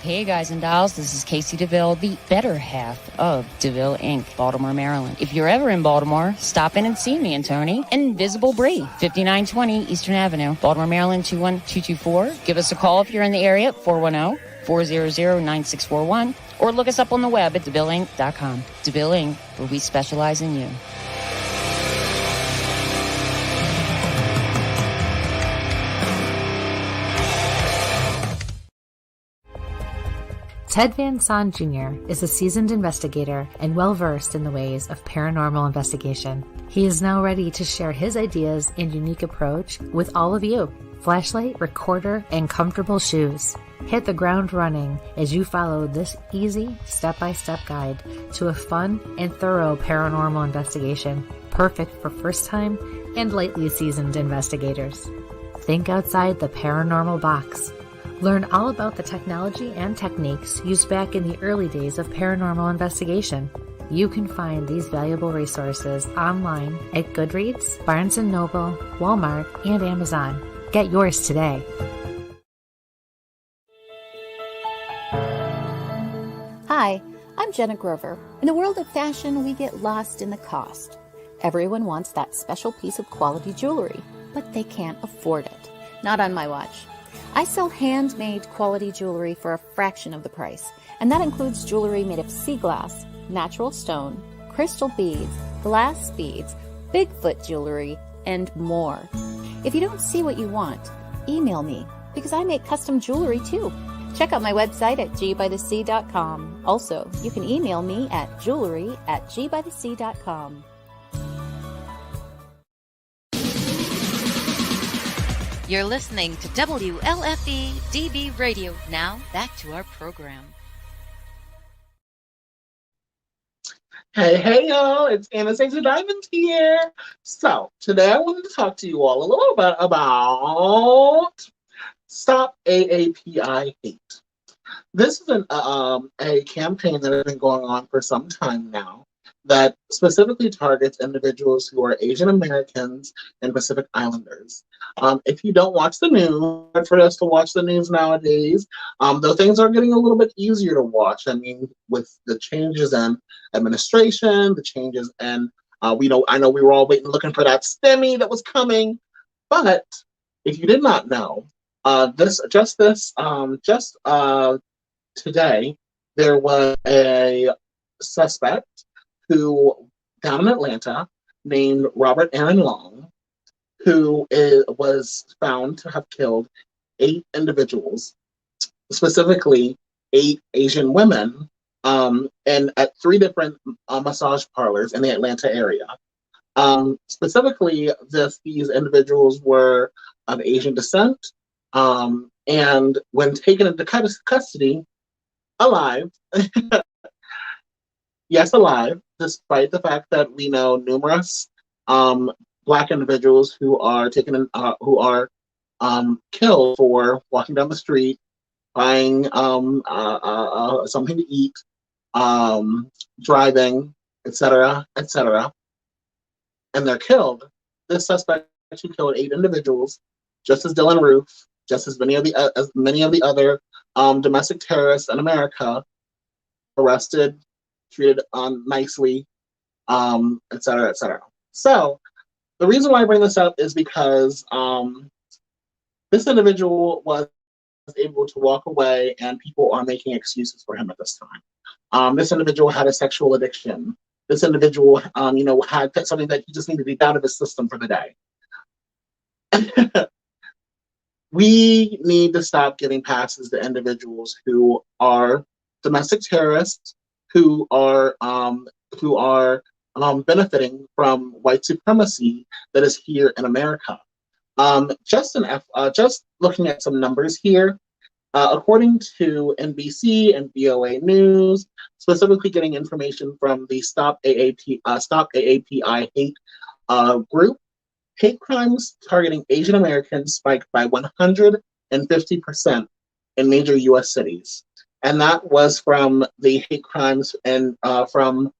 Hey guys and dolls, this is Casey DeVille, the better half of DeVille Inc., Baltimore, Maryland. If you're ever in Baltimore, stop in and see me and Tony. Invisible Bree, 5920 Eastern Avenue, Baltimore, Maryland, 21224. Give us a call if you're in the area at 410-400-9641, or look us up on the web at DeVilleInc.com. DeVille Inc., where we specialize in you. Ted Van Son Jr. is a seasoned investigator and well-versed in the ways of paranormal investigation. He is now ready to share his ideas and unique approach with all of you. Flashlight, recorder, and comfortable shoes. Hit the ground running as you follow this easy step-by-step guide to a fun and thorough paranormal investigation, perfect for first-time and lightly seasoned investigators. Think outside the paranormal box. Learn all about the technology and techniques used back in the early days of paranormal investigation. You can find these valuable resources online at Goodreads, Barnes & Noble, Walmart, and Amazon. Get yours today. Hi, I'm Jenna Grover. In the world of fashion, we get lost in the cost. Everyone wants that special piece of quality jewelry, but they can't afford it. Not on my watch. I sell handmade quality jewelry for a fraction of the price, and that includes jewelry made of sea glass, natural stone, crystal beads, glass beads, Bigfoot jewelry, and more. If you don't see what you want, email me, because I make custom jewelry too. Check out my website at gbythesea.com. Also, you can email me at jewelry@gbythesea.com. You're listening to WLFE DB Radio. Now, back to our program. Hey, y'all, it's Anastasia Diamond here. So, today I wanted to talk to you all a little bit about Stop AAPI Hate. This is a campaign that has been going on for some time now. that specifically targets individuals who are Asian Americans and Pacific Islanders. If you don't watch the news, hard for us to watch the news nowadays, though things are getting a little bit easier to watch. I mean, with the changes in administration, the changes in, I know we were all waiting, looking for that STEMI that was coming, but if you did not know, today, there was a suspect who, down in Atlanta, named Robert Aaron Long, who was found to have killed 8 individuals, specifically 8 Asian women, and at 3 different massage parlors in the Atlanta area. Specifically, these individuals were of Asian descent, and when taken into custody, alive, yes, alive, despite the fact that we know numerous Black individuals who are killed for walking down the street, buying something to eat, driving, etc., etc., and they're killed. This suspect who killed 8 individuals, just as Dylan Roof, just as many of the other domestic terrorists in America, arrested, treated nicely, etc., etc. So the reason why I bring this up is because this individual was able to walk away, and people are making excuses for him at this time. This individual had a sexual addiction. This individual, had something that he just needed to be out of his system for the day. We need to stop giving passes to individuals who are domestic terrorists, who are benefiting from white supremacy that is here in America. Just looking at some numbers here, according to NBC and VOA News, specifically getting information from the Stop AAPI Hate group, hate crimes targeting Asian Americans spiked by 150% in major U.S. cities. And that was from the hate crimes from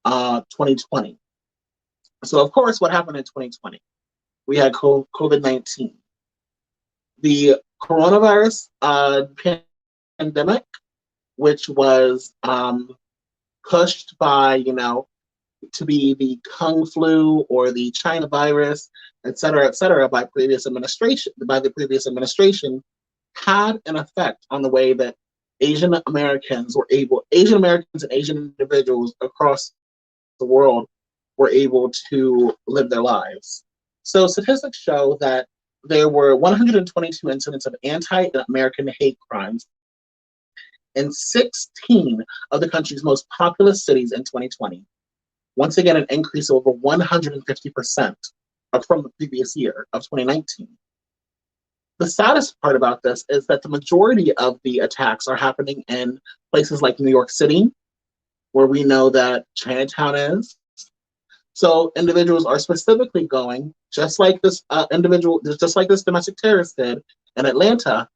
2020. So, of course, what happened in 2020? We had COVID-19. The coronavirus pandemic, which was pushed by, to be the Kung flu or the China virus, et cetera, by the previous administration, had an effect on the way that Asian Americans and Asian individuals across the world were able to live their lives. So statistics show that there were 122 incidents of anti-American hate crimes in 16 of the country's most populous cities in 2020. Once again, an increase of over 150% from the previous year of 2019. The saddest part about this is that the majority of the attacks are happening in places like New York City, where we know that Chinatown is. So individuals are specifically going, just like this domestic terrorist did in Atlanta,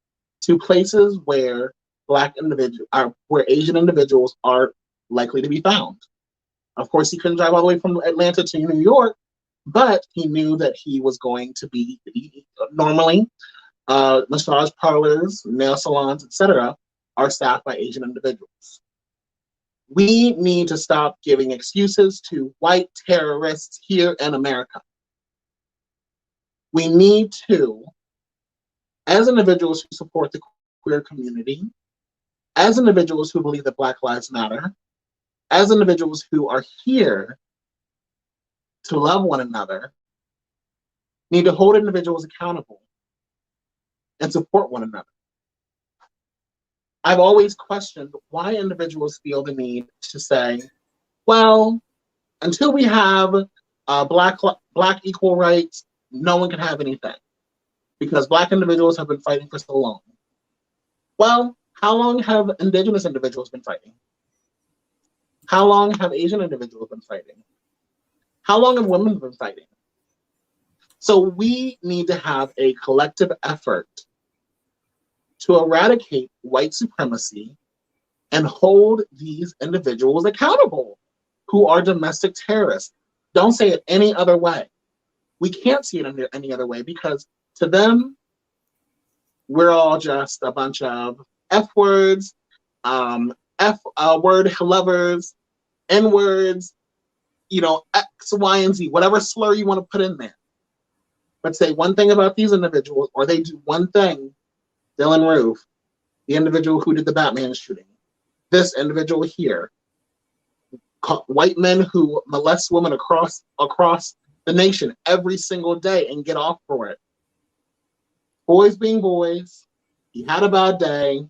to places where where Asian individuals are likely to be found. Of course, he couldn't drive all the way from Atlanta to New York, but he knew that he was going to be normally massage parlors, nail salons, etc., are staffed by Asian individuals. We need to stop giving excuses to white terrorists here in America. We need to, as individuals who support the queer community, as individuals who believe that Black Lives Matter, as individuals who are here to love one another, need to hold individuals accountable and support one another. I've always questioned why individuals feel the need to say, well, until we have black equal rights, no one can have anything, because Black individuals have been fighting for so long. Well, how long have Indigenous individuals been fighting? How long have Asian individuals been fighting? How long have women been fighting? So we need to have a collective effort to eradicate white supremacy and hold these individuals accountable. who are domestic terrorists. Don't say it any other way. We can't see it any other way because to them, we're all just a bunch of F words, F word lovers, N words, X, Y, and Z, whatever slur you want to put in there. But say one thing about these individuals, or they do one thing. Dylan Roof, the individual who did the Batman shooting, this individual here, white men who molest women across the nation every single day and get off for it. Boys being boys, he had a bad day,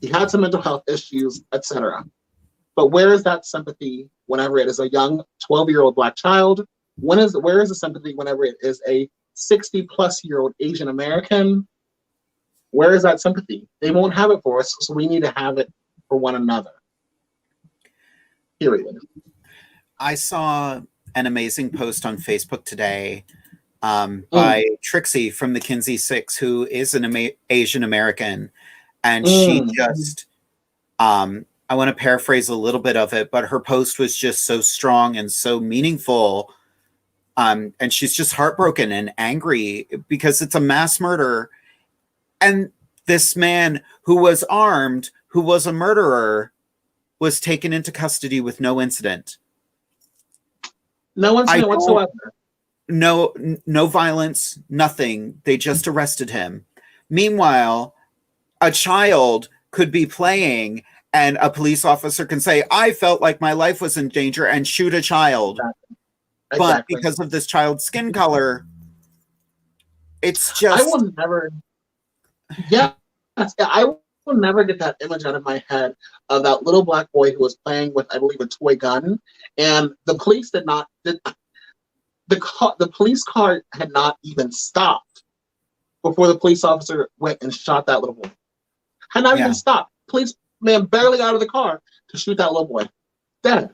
he had some mental health issues, etc. But where is that sympathy whenever it is a young 12-year-old Black child? Where is the sympathy whenever it is a 60-plus-year-old Asian American? Where is that sympathy? They won't have it for us, so we need to have it for one another. Period. I saw an amazing post on Facebook today by Trixie from the Kinsey Six, who is an Asian American. And she just, I want to paraphrase a little bit of it, but her post was just so strong and so meaningful. And she's just heartbroken and angry because it's a mass murder. And this man who was armed, who was a murderer, was taken into custody with no incident. No incident whatsoever. No violence, nothing. They just arrested him. Meanwhile, a child could be playing and a police officer can say, I felt like my life was in danger, and shoot a child. Exactly. But because of this child's skin color, it's just... I will never... Yeah, I will never get that image out of my head of that little Black boy who was playing with, I believe, a toy gun, and the police the police car had not even stopped before the police officer went and shot that little boy. Had not even stopped. Police man barely out of the car to shoot that little boy. Dead.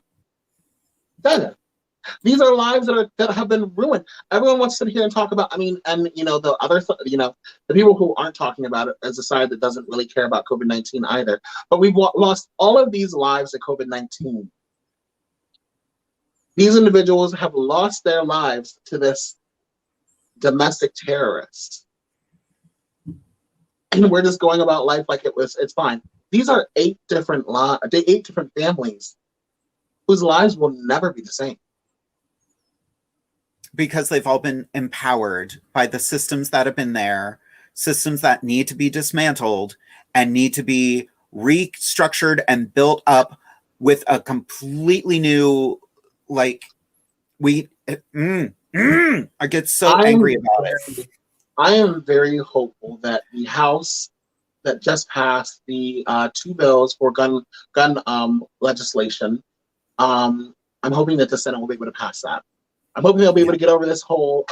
These are lives that have been ruined. Everyone wants to sit here and talk about, the people who aren't talking about it as a side that doesn't really care about COVID-19 either. But we've lost all of these lives to COVID-19. These individuals have lost their lives to this domestic terrorist. And we're just going about life like it's fine. These are 8 different families whose lives will never be the same. Because they've all been empowered by the systems that have been there, systems that need to be dismantled and need to be restructured and built up with a completely new, I get so angry about it. I am very hopeful that the House that just passed the 2 bills for gun legislation, I'm hoping that the Senate will be able to pass that. I'm hoping they'll be able to get over this whole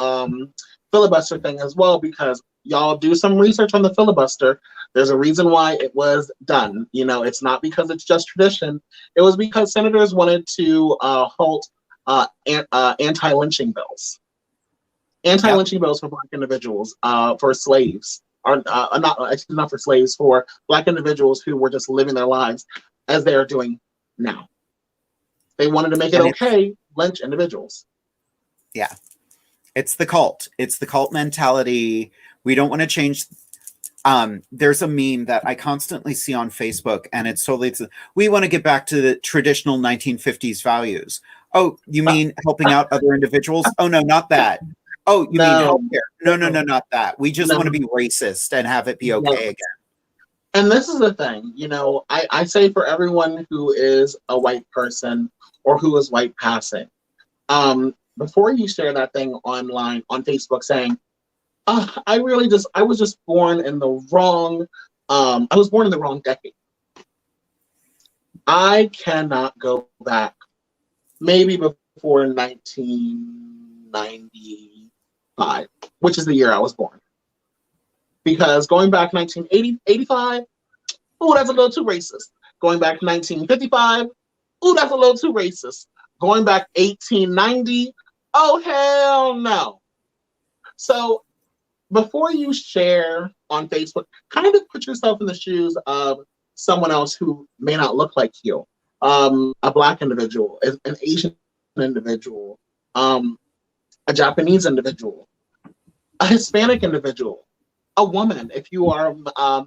filibuster thing as well, because y'all do some research on the filibuster. There's a reason why it was done. It's not because it's just tradition. It was because senators wanted to halt anti-lynching bills. Anti-lynching bills for Black individuals, for slaves, not for slaves, for Black individuals who were just living their lives as they are doing now. They wanted to make it okay to lynch individuals. Yeah. It's the cult. It's the cult mentality. We don't want to change. There's a meme that I constantly see on Facebook, and it's we want to get back to the traditional 1950s values. Oh, you mean helping out other individuals? Oh, no, not that. Oh, you mean healthcare? No, not that. We just want to be racist and have it be okay again. And this is the thing, I say for everyone who is a white person or who is white passing, before you share that thing online on Facebook saying, I was just born in the wrong, I was born in the wrong decade. I cannot go back maybe before 1995, which is the year I was born. Because going back 1985, oh, that's a little too racist. Going back 1955, oh, that's a little too racist. Going back 1890, oh, hell no. So before you share on Facebook, kind of put yourself in the shoes of someone else who may not look like you. a Black individual, an Asian individual, a Japanese individual, a Hispanic individual, a woman, if you are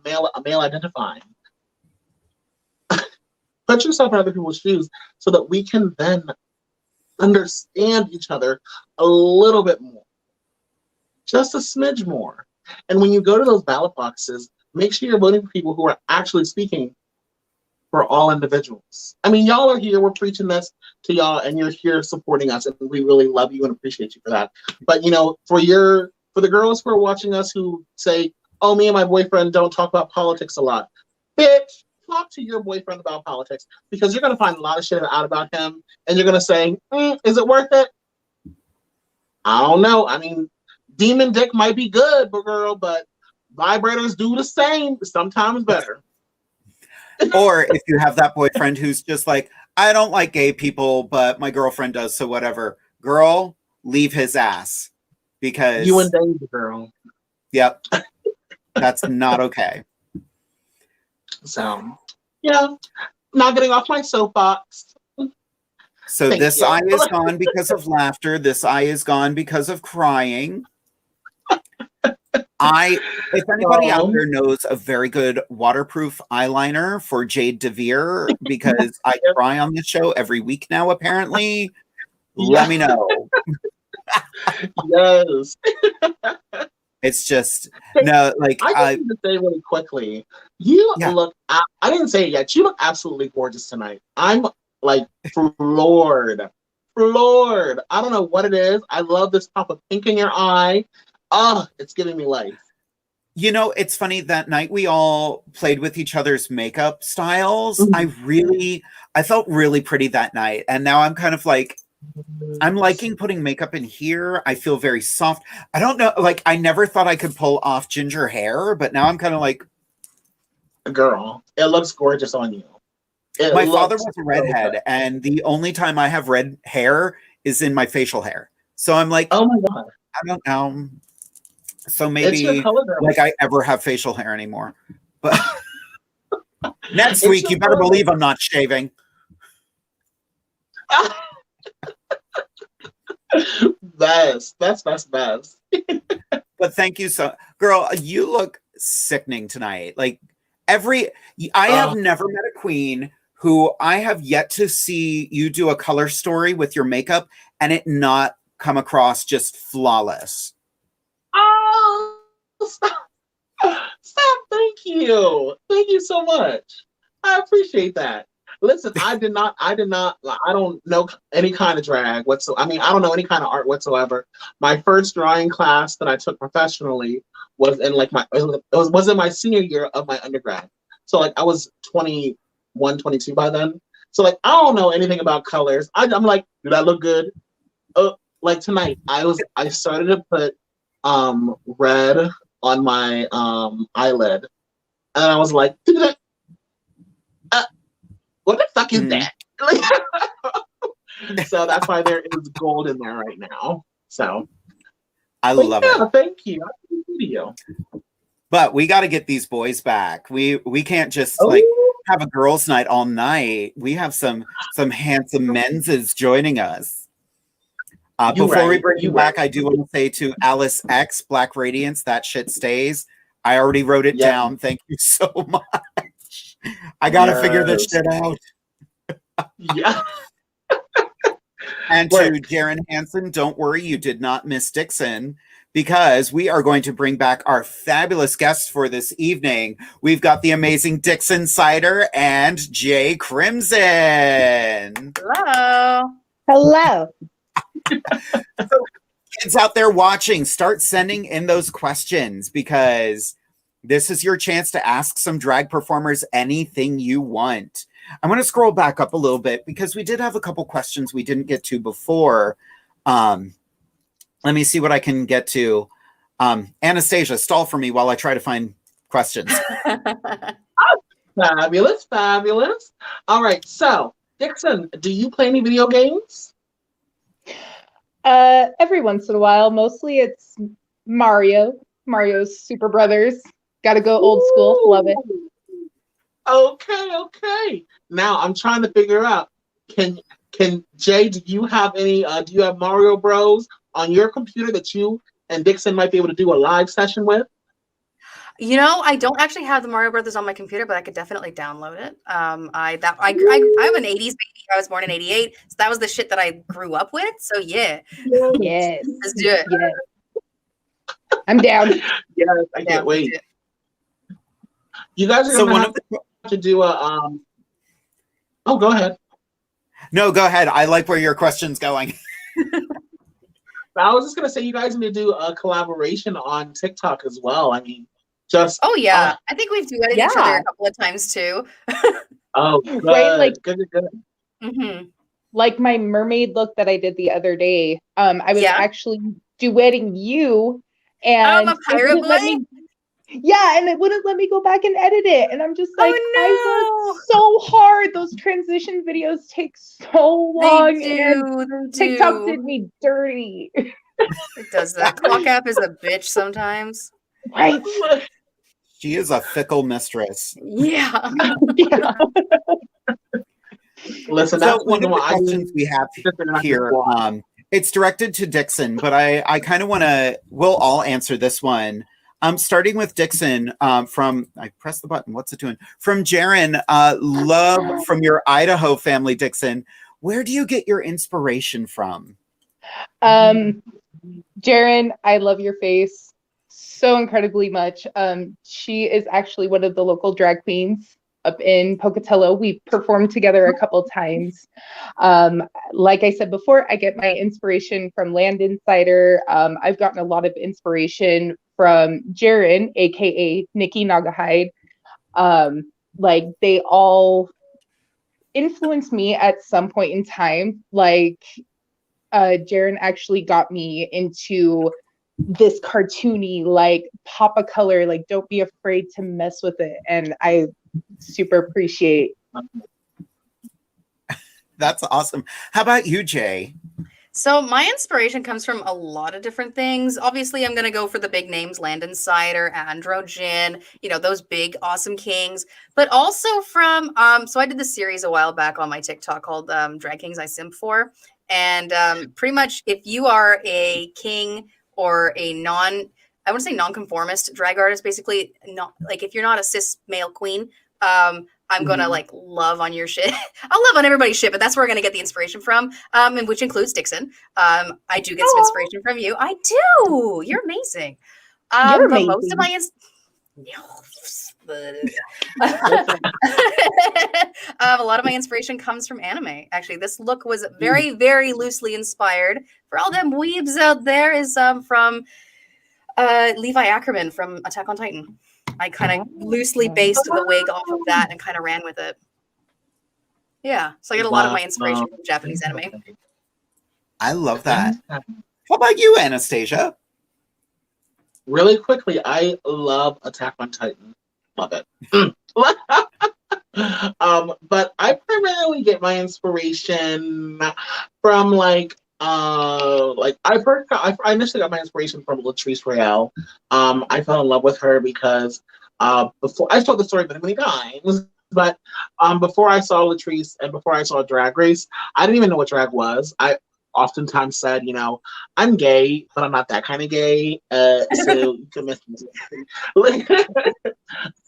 male identifying. Put yourself in other people's shoes so that we can then understand each other a little bit more, just a smidge more. And when you go to those ballot boxes, make sure you're voting for people who are actually speaking for all individuals. I mean, y'all are here, we're preaching this to y'all, and you're here supporting us, and we really love you and appreciate you for that. But you know, for the girls who are watching us who say, oh, me and my boyfriend don't talk about politics a lot, bitch, talk to your boyfriend about politics, because you're going to find a lot of shit out about him, and you're going to say, is it worth it? I don't know. I mean, demon dick might be good, but vibrators do the same, sometimes better. Or if you have that boyfriend who's just like, I don't like gay people, but my girlfriend does, so whatever. Girl, leave his ass. Because you and Dave, girl. Yep. That's not okay. So, yeah. Not getting off my soapbox. So this eye is gone because of laughter. This eye is gone because of crying. If anybody out there knows a very good waterproof eyeliner for Jade DeVere, because I cry on this show every week now, apparently, let me know. Yes. It's just, no, like, I just need to say really quickly, you look, I didn't say it yet, you look absolutely gorgeous tonight. I'm like floored. I don't know what it is. I love this pop of pink in your eye. Oh, it's giving me life. You know, it's funny, that night we all played with each other's makeup styles. Mm-hmm. I felt really pretty that night. And now I'm kind of like, I'm liking putting makeup in here. I feel very soft. I don't know, like, I never thought I could pull off ginger hair, but now I'm kind of like, girl, it looks gorgeous on you. My father was a redhead, and the only time I have red hair is in my facial hair. So I'm like, oh my God, I don't know. So maybe like I ever have facial hair anymore. But next week, you better believe I'm not shaving. Best. But thank you girl, you look sickening tonight. Like I have never met a queen who I have yet to see you do a color story with your makeup and it not come across just flawless. Oh, stop. Thank you so much. I appreciate that. Listen, I don't know any kind of drag whatsoever. I mean, I don't know any kind of art whatsoever. My first drawing class that I took professionally was in like it was in my senior year of my undergrad. So like I was 21, 22 by then. So like I don't know anything about colors. I'm like, do that look good? Like tonight, I started to put red on my eyelid, and I was like, what the fuck is that? So that's why there is gold in there right now. So I love it. Thank you. I appreciate you. But we got to get these boys back. We can't just like have a girls' night all night. We have some handsome menses joining us. Before we bring you back, I do want to say to Alice X, Black Radiance, that shit stays. I already wrote it down. Thank you so much. I got to figure this shit out. Yeah. And to Jaren Hansen, don't worry, you did not miss Dixon, because we are going to bring back our fabulous guests for this evening. We've got the amazing Dixon Cider and Jay Crimson. Hello. So, kids out there watching, start sending in those questions, because this is your chance to ask some drag performers anything you want. I'm going to scroll back up a little bit because we did have a couple questions we didn't get to before. Let me see what I can get to. Anastasia, stall for me while I try to find questions. Fabulous. All right, so Dixon, do you play any video games? Every once in a while. Mostly it's Mario's Super Brothers. Gotta go old school. Love it. Okay. Okay. Now I'm trying to figure out. Can Jay? Do you have any? Do you have Mario Bros on your computer that you and Dixon might be able to do a live session with? I don't actually have the Mario Brothers on my computer, but I could definitely download it. I'm an '80s baby. I was born in '88, so that was the shit that I grew up with. So yeah, Yes. let's do it. Yes. I'm down. Yes, I can't wait. You guys are going to have to do a. Oh, go ahead. No, go ahead. I like where your question's going. I was just going to say, you guys need to do a collaboration on TikTok as well. I mean, just. Oh yeah, I think we've duetted each other a couple of times too. Oh, good. Right, like good. Mm-hmm. Like my mermaid look that I did the other day. I was actually duetting you, and I'm a pirate boy. And it wouldn't let me go back and edit it. And I'm just like, oh, I worked so hard. Those transition videos take so long. They TikTok did me dirty. It does that. Clock app is a bitch sometimes. Right. She is a fickle mistress. Yeah. Listen, so one of the questions we have here, it's directed to Dixon, but I kind of want to, we'll all answer this one. Starting with Dixon, from, I pressed the button, what's it doing? From Jaren, love from your Idaho family, Dixon. Where do you get your inspiration from? Jaren, I love your face so incredibly much. She is actually one of the local drag queens up in Pocatello. We performed together a couple times. Like I said before, I get my inspiration from Land Insider. I've gotten a lot of inspiration from Jaren, aka Nikki Nagahide. Like they all influenced me at some point in time. Like Jaren actually got me into this cartoony, like pop a color, like don't be afraid to mess with it. And I super appreciate. That's awesome. How about you, Jay? So my inspiration comes from a lot of different things. Obviously, I'm going to go for the big names, Land Insider, Androgen, those big, awesome kings. But also from, so I did this series a while back on my TikTok called Drag Kings I Simp For. And pretty much if you are a king or a I wouldn't say non-conformist drag artist, basically, not like if you're not a cis male queen, I'm gonna like love on your shit. I'll love on everybody's shit, but that's where we're gonna get the inspiration from, and which includes Dixon. I do get some inspiration from you. I do. You're amazing. You're amazing. But most of my a lot of my inspiration comes from anime. Actually, this look was very, very loosely inspired. For all them weebs out there, is from Levi Ackerman from Attack on Titan. I kind of loosely based the wig off of that and kind of ran with it. Yeah, so I get a lot of my inspiration from Japanese anime. I love that. How about you, Anastasia? Really quickly, I love Attack on Titan. Love it. But I primarily get my inspiration from I initially got my inspiration from Latrice Royale. I fell in love with her because before I told the story many times, but before I saw Latrice and before I saw Drag Race, I didn't even know what drag was. I oftentimes said, I'm gay, but I'm not that kind of gay. So you can miss me.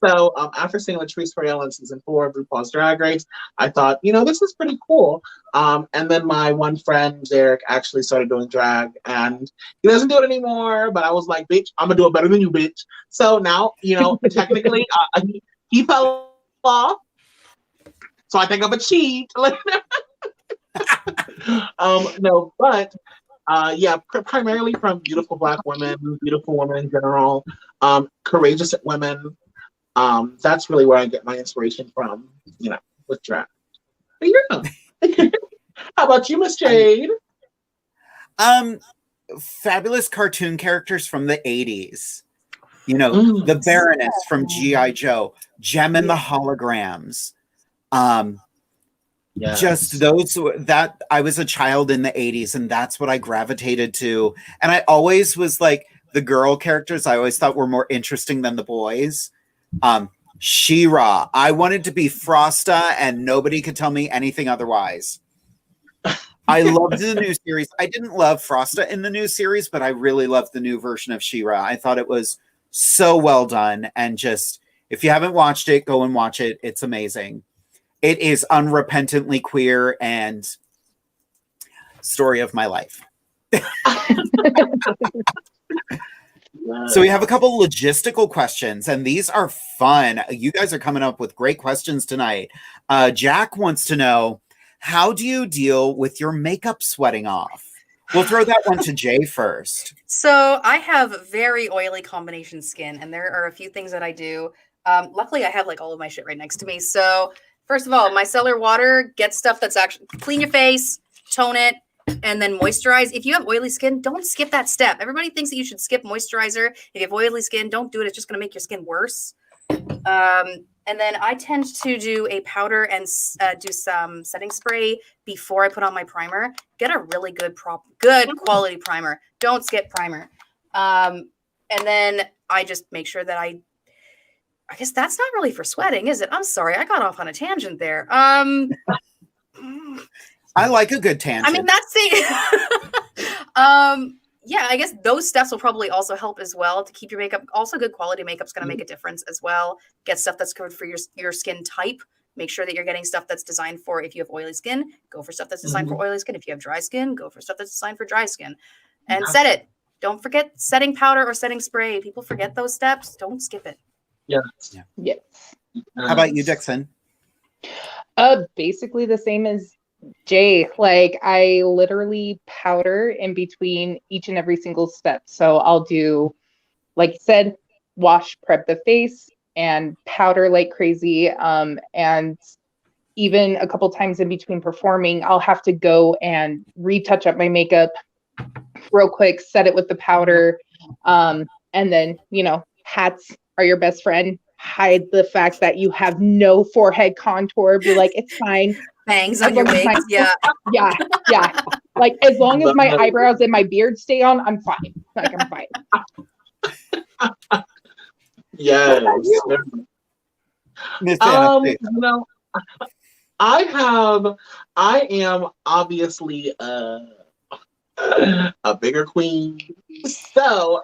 So after seeing Latrice Royale in season 4 of RuPaul's Drag Race, I thought, this is pretty cool. And then my one friend, Derek, actually started doing drag, and he doesn't do it anymore. But I was like, bitch, I'm gonna do it better than you, bitch. So now, technically, he fell off. So I think I'm achieved. No, but primarily from beautiful Black women, beautiful women in general, courageous women. That's really where I get my inspiration from, with drag. But yeah. How about you, Miss Jade? Fabulous cartoon characters from the 80s. The Baroness from G.I. Joe, Gem and the Holograms. Yes. Just those that I was a child in the 80s, and that's what I gravitated to. And I always was like, the girl characters I always thought were more interesting than the boys. She-Ra. I wanted to be Frosta, and nobody could tell me anything otherwise. I loved the new series. I didn't love Frosta in the new series, but I really loved the new version of She-Ra. I thought it was so well done, and just, if you haven't watched it, go and watch it. It's amazing. It is unrepentantly queer and story of my life. So we have a couple logistical questions, and these are fun. You guys are coming up with great questions tonight. Jack wants to know, how do you deal with your makeup sweating off? We'll throw that one to Jay first. So I have very oily combination skin, and there are a few things that I do. Luckily, I have like all of my shit right next to me. So first of all, micellar water, get stuff that's actually clean your face, tone it, and then moisturize. If you have oily skin, don't skip that step. Everybody thinks that you should skip moisturizer. If you have oily skin, don't do it. It's just going to make your skin worse. And then I tend to do a powder and do some setting spray before I put on my primer. Get a really good quality primer. Don't skip primer. And then I just make sure that I guess that's not really for sweating, is it? I'm sorry. I got off on a tangent there. I like a good tangent. I mean, that's the yeah, I guess those steps will probably also help as well to keep your makeup. Also, good quality makeup's going to make a difference as well. Get stuff that's good for your skin type. Make sure that you're getting stuff that's designed for, if you have oily skin, go for stuff that's designed for oily skin. If you have dry skin, go for stuff that's designed for dry skin. And set it. Don't forget setting powder or setting spray. People forget those steps. Don't skip it. Yes. Yes. How about you, Dixon? Basically the same as Jay. Like, I literally powder in between each and every single step. So I'll do, like you said, wash, prep the face, and powder like crazy. And even a couple times in between performing, I'll have to go and retouch up my makeup real quick, set it with the powder. And then, hats are your best friend. Hide the fact that you have no forehead contour. Be like, it's fine. Bangs on your wigs. Yeah. Yeah. Like, as long as my eyebrows and my beard stay on, I'm fine. Like, I'm fine. Yes. I am obviously a bigger queen. So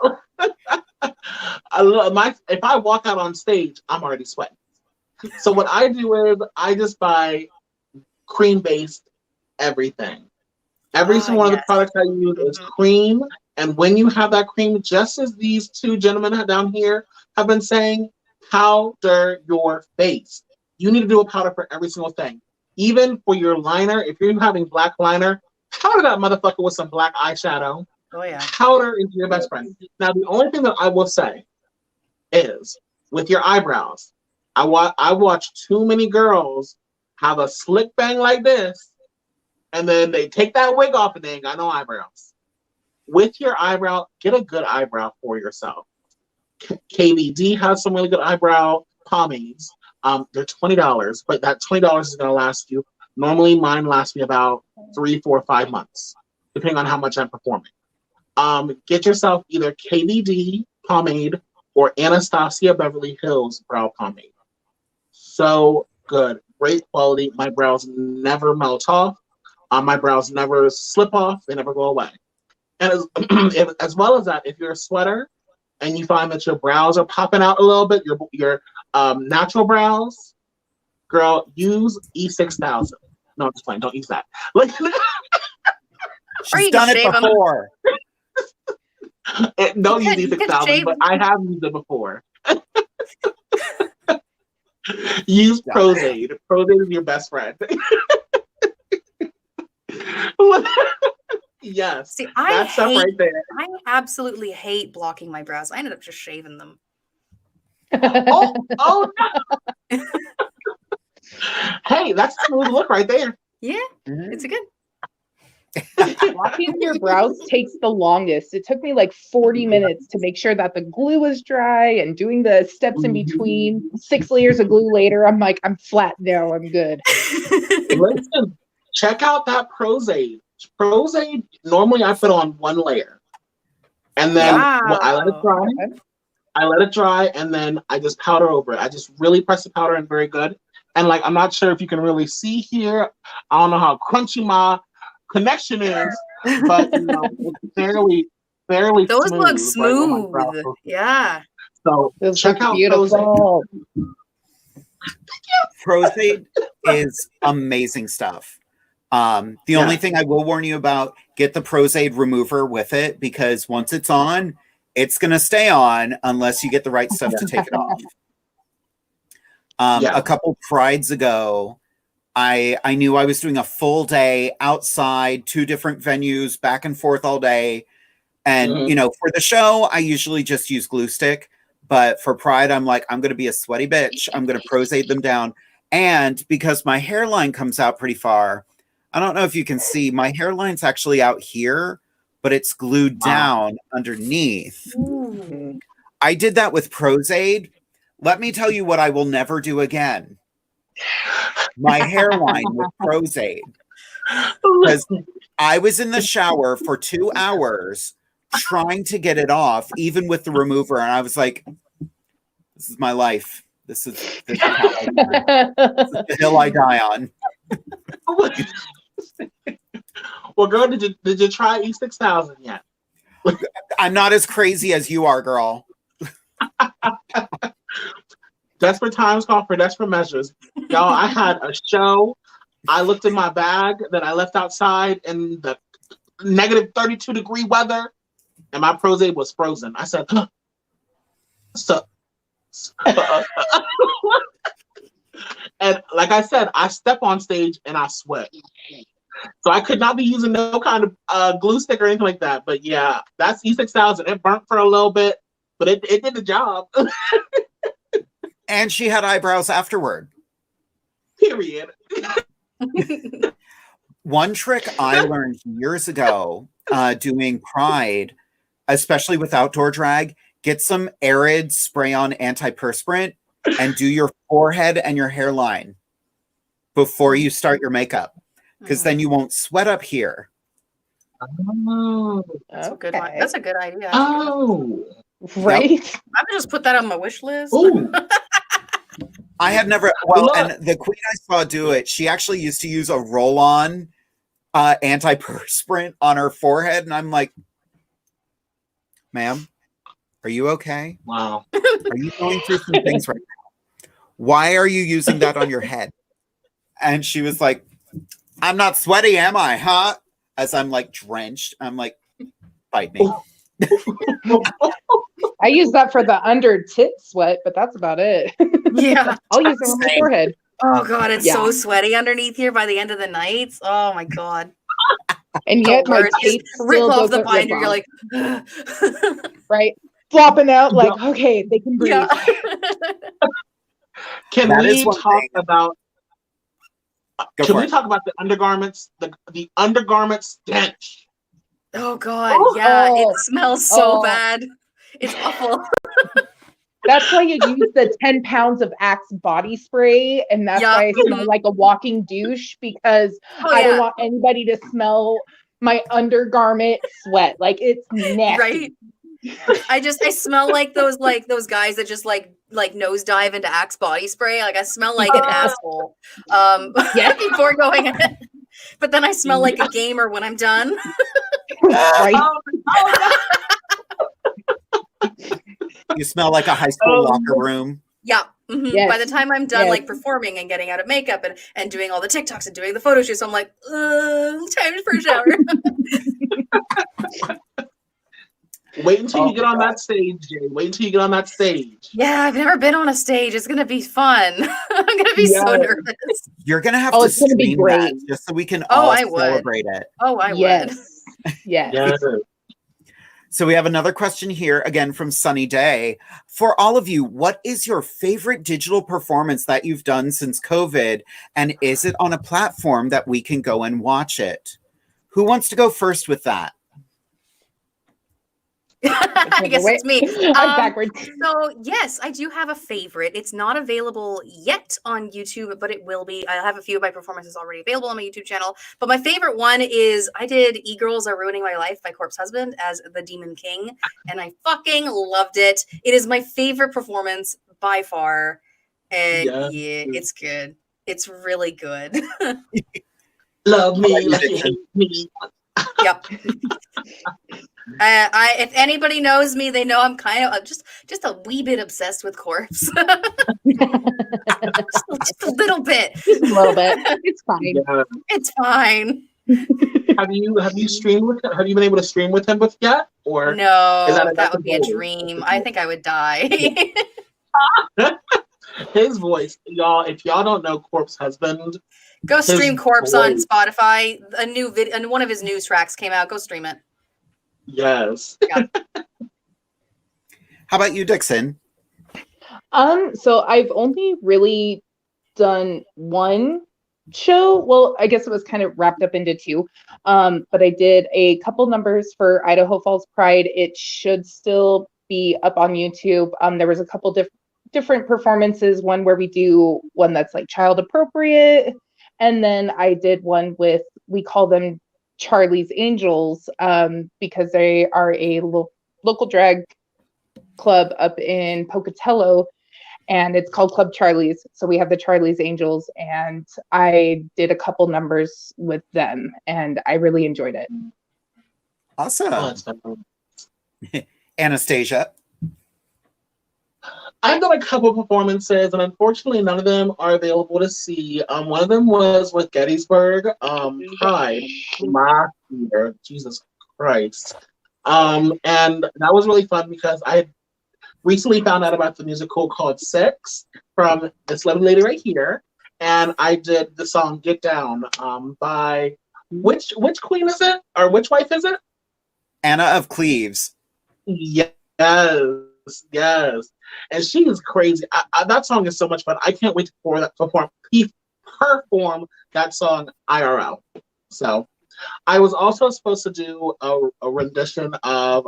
if I walk out on stage, I'm already sweating. So what I do is I just buy cream-based everything. Every single one of the products I use is cream. And when you have that cream, just as these two gentlemen down here have been saying, powder your face. You need to do a powder for every single thing. Even for your liner, if you're having black liner, powder that motherfucker with some black eyeshadow. Oh, yeah. Powder is your best friend. Now, the only thing that I will say is, with your eyebrows, I watch too many girls have a slick bang like this, and then they take that wig off and they ain't got no eyebrows. With your eyebrow, get a good eyebrow for yourself. KVD has some really good eyebrow pomades. They're $20, but that $20 is going to last you. Normally, mine lasts me about 3, 4, 5 months, depending on how much I'm performing. Get yourself either KVD pomade or Anastasia Beverly Hills brow pomade. So good. Great quality. My brows never melt off. My brows never slip off. They never go away. And as well as that, if you're a sweater and you find that your brows are popping out a little bit, your natural brows, girl, use E6000. No, I'm just playing. Don't use that. She's done it before. Don't use E6000, but I have used it before. Use Prozade. Prozade is your best friend. Yes. See, that stuff right there. I absolutely hate blocking my brows. I ended up just shaving them. Oh no. Hey, that's a smooth look right there. Yeah, it's a good. Blocking your brows takes the longest. It took me like 40 minutes to make sure that the glue was dry and doing the steps in between. 6 layers of glue later, I'm like, I'm flat now. I'm good. Listen, check out that Prozade. Prozade, normally I put on 1 layer. And then I let it dry. I let it dry, and then I just powder over it. I just really press the powder in very good. And like, I'm not sure if you can really see here. I don't know how crunchy my connection is, but you know, it's fairly Those smooth. look Right, smooth. brow. Yeah. So Those check look out beautiful. Prozade is amazing stuff. The only thing I will warn you about, get the Prozade remover with it, because once it's on, it's going to stay on unless you get the right stuff to take it off. A couple prides ago, I knew I was doing a full day outside, 2 different venues, back and forth all day. And, you know, for the show, I usually just use glue stick. But for Pride, I'm like, I'm going to be a sweaty bitch. I'm going to Prozade them down. And because my hairline comes out pretty far, I don't know if you can see, my hairline's actually out here, but it's glued down underneath. Ooh. I did that with Prozade. Let me tell you what I will never do again. My hairline with Prozade. Because I was in the shower for 2 hours trying to get it off, even with the remover. And I was like, this is my life. This is how I die. This is the hill I die on. Well, girl, did you try E6000 yet? I'm not as crazy as you are, girl. Desperate times call for desperate measures. Y'all, I had a show. I looked in my bag that I left outside in the negative 32-degree weather, and my Prozade was frozen. I said, huh. And like I said, I step on stage and I sweat. So I could not be using no kind of glue stick or anything like that. But yeah, that's E6000. It burnt for a little bit, but it did the job. And she had eyebrows afterward. Period. One trick I learned years ago doing Pride, especially with outdoor drag, get some Arid spray-on antiperspirant and do your forehead and your hairline before you start your makeup, because then you won't sweat up here. Oh, That's a good one. That's a good idea. Oh, right. I'm gonna just put that on my wish list. Ooh. I had never, well, and the queen I saw do it, she actually used to use a roll-on antiperspirant on her forehead, and I'm like, ma'am, are you okay? Wow. Are you going through some things right now? Why are you using that on your head? And she was like, I'm not sweaty, am I, huh? As I'm like drenched, I'm like, bite me. I use that for the under tit sweat, but that's about it. Yeah. I'll use it on my forehead. Oh god, it's so sweady underneath here by the end of the night. Oh my god. And yet my tape rip still off the doesn't binder. rip You're off. like, right, flopping out like, okay, they can breathe. yeah. Can That we is one talk thing. about? Go Can for we it. talk about the undergarments? The undergarment stench. Oh god, yeah. Oh. It smells so Oh. bad. It's awful. That's why you use the 10 pounds of Axe body spray, and that's Yeah. why I smell like a walking douche, because Oh, I don't yeah. want anybody to smell my undergarment sweat. Like, it's nasty. Right? I smell like those guys that just like nosedive into Axe body spray. Like I smell like an asshole. Yes. Before going in. But then I smell like a gamer when I'm done. Right? You smell like a high school locker room. Yeah. Mhm. Yes. By the time I'm done, Yes. like performing and getting out of makeup and doing all the TikToks and doing the photo shoots, I'm like, time for a shower. Wait until you get on that stage, Jay. Wait until you get on that stage. Yeah, I've never been on a stage. It's gonna be fun. I'm gonna be so nervous. You're gonna have Oh, to it's gonna be stream that great. just so we can Oh, all I would. celebrate it. Oh, I would. Yes. Yes. Yes. So we have another question here, again from Sunny Day. For all of you, what is your favorite digital performance that you've done since COVID? And is it on a platform that we can go and watch it? Who wants to go first with that? I guess it's me. I'm backwards. So yes, I do have a favorite. It's not available yet on YouTube, but it will be. I have a few of my performances already available on my YouTube channel. But my favorite one is I did E-Girls Are Ruining My Life by Corpse Husband as the Demon King, and I fucking loved it. It is my favorite performance by far. And yeah, it's good. It's really good. Love me like you hate me. Yep. If anybody knows me, they know I'm kind of just a wee bit obsessed with Corpse. just a little bit. Just a little bit. It's fine. Yeah. It's fine. Have you streamed with him? Have you been able to stream with him yet? Or no, that would be a dream. I think I would die. His voice, y'all. If y'all don't know Corpse Husband, go stream Corpse on Spotify. A new video, and one of his new tracks came out. Go stream it. Yes. Yeah. How about you, Dixon? So I've only really done one show. Well, I guess it was kind of wrapped up into two. But I did a couple numbers for Idaho Falls Pride. It should still be up on YouTube. There was a couple different performances, one where we do one that's like child appropriate, and then I did one with, we call them Charlie's Angels, because they are a local drag club up in Pocatello, and it's called Club Charlie's. So we have the Charlie's Angels, and I did a couple numbers with them, and I really enjoyed it. Awesome. Anastasia? I've done a couple performances, and unfortunately, none of them are available to see. One of them was with Gettysburg Pride last year. Jesus Christ. And that was really fun because I had recently found out about the musical called Six from this lovely lady right here. And I did the song Get Down by, which queen is it? Or which wife is it? Anna of Cleves. Yes. And she is crazy. That song is so much fun. I can't wait to perform that song IRL. So I was also supposed to do a rendition of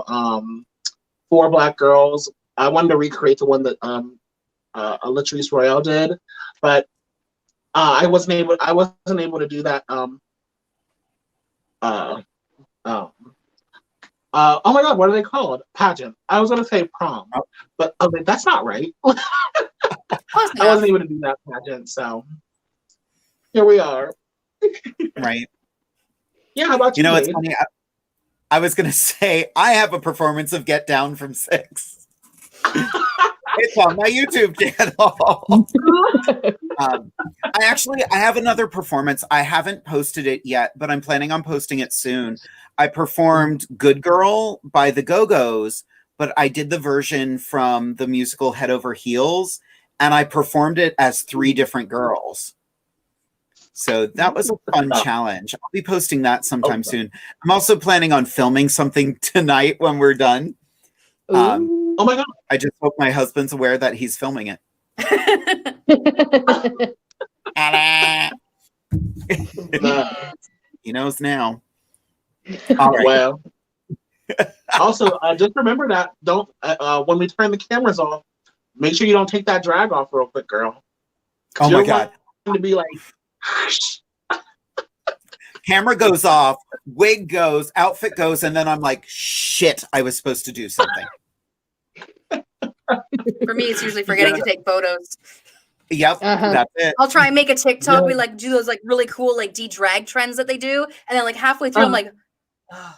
Four Black Girls. I wanted to recreate the one that Latrice Royale did, but I wasn't able to do that. Oh my God, what are they called? Pageant. I was going to say prom, but I was like, that's not right. I wasn't able to do that pageant, so here we are. Right. Yeah, how about you? You know, it's funny. I was going to say, I have a performance of Get Down from Six. It's on my YouTube channel. I have another performance. I haven't posted it yet, but I'm planning on posting it soon. I performed Good Girl by the Go-Go's, but I did the version from the musical Head Over Heels, and I performed it as 3 different girls. So that was a fun challenge. I'll be posting that sometime soon. I'm also planning on filming something tonight when we're done. Oh my God. I just hope my husband's aware that he's filming it. He knows now. All right. Well, also, just remember that when we turn the cameras off, make sure you don't take that drag off real quick, girl. Oh my God. To be like, camera goes off, wig goes, outfit goes, and then I'm like, shit, I was supposed to do something. For me, it's usually forgetting to take photos. Yep, that's it. I'll try and make a TikTok. We like do those like really cool like de-drag trends that they do, and then like halfway through, I'm like, oh,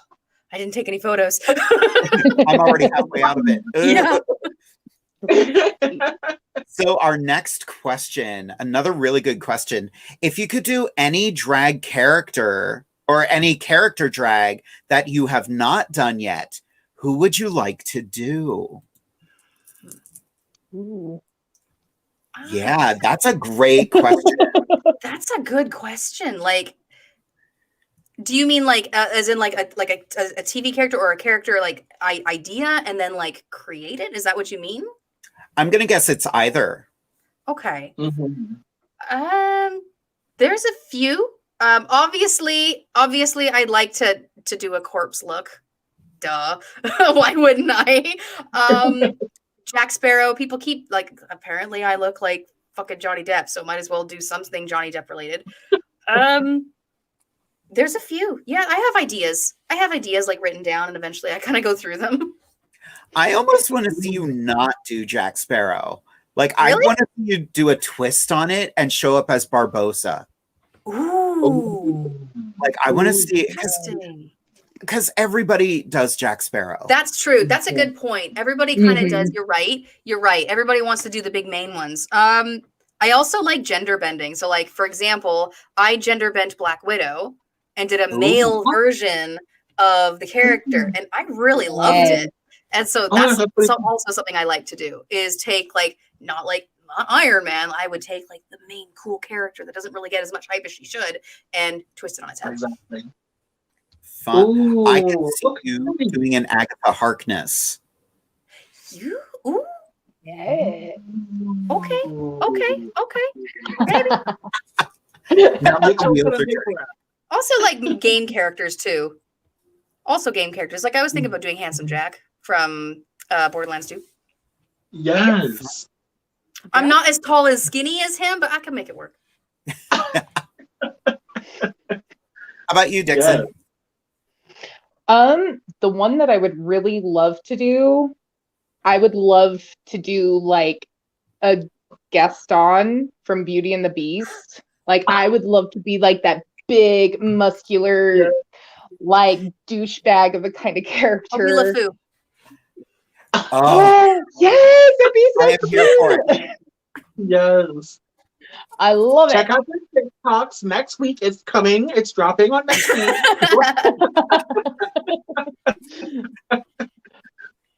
I didn't take any photos. I'm already halfway out of it. Yeah. So our next question, another really good question. If you could do any drag character or any character drag that you have not done yet, who would you like to do? Ooh. Yeah, that's a great question. That's a good question. Like, do you mean like as in like a TV character or a character like idea and then like create it? Is that what you mean? I'm gonna guess it's either. Okay. Mm-hmm. There's a few. Obviously, I'd like to do a corpse look. duh. Why wouldn't I? Jack Sparrow. People keep like. Apparently, I look like fucking Johnny Depp, so might as well do something Johnny Depp related. There's a few. Yeah, I have ideas. Like written down, and eventually I kind of go through them. I almost want to see you not do Jack Sparrow. Like, Really? I want to see you do a twist on it and show up as Barbossa. Ooh. Like, I want to see it Interesting. because everybody does Jack Sparrow. That's true. That's a good point. Everybody kind of does. You're right. Everybody wants to do the big main ones. I also like gender bending. So, like, for example, I gender bent Black Widow and did a male version of the character, and I really loved it. And so that's also something I like to do, is take not Iron Man. I would take like the main cool character that doesn't really get as much hype as she should and twist it on its head. Exactly. Fun. Ooh, I can see you doing an Agatha Harkness. You? Ooh. Yeah. Okay. Maybe. Now make the wheels are turning. Also, like game characters too. Like I was thinking about doing Handsome Jack from Borderlands 2. Yes. I'm not as tall as skinny as him, but I can make it work. How about you, Dixon? The one that I would really love to do, I would love to do like a Gaston from Beauty and the Beast. Like, I would love to be like that big, muscular, like douchebag of a kind of character. LeFou. Oh, yes, that'd be so I am here for it. Yes. I love Check it. out the TikToks. Next week it's coming. It's dropping on next week.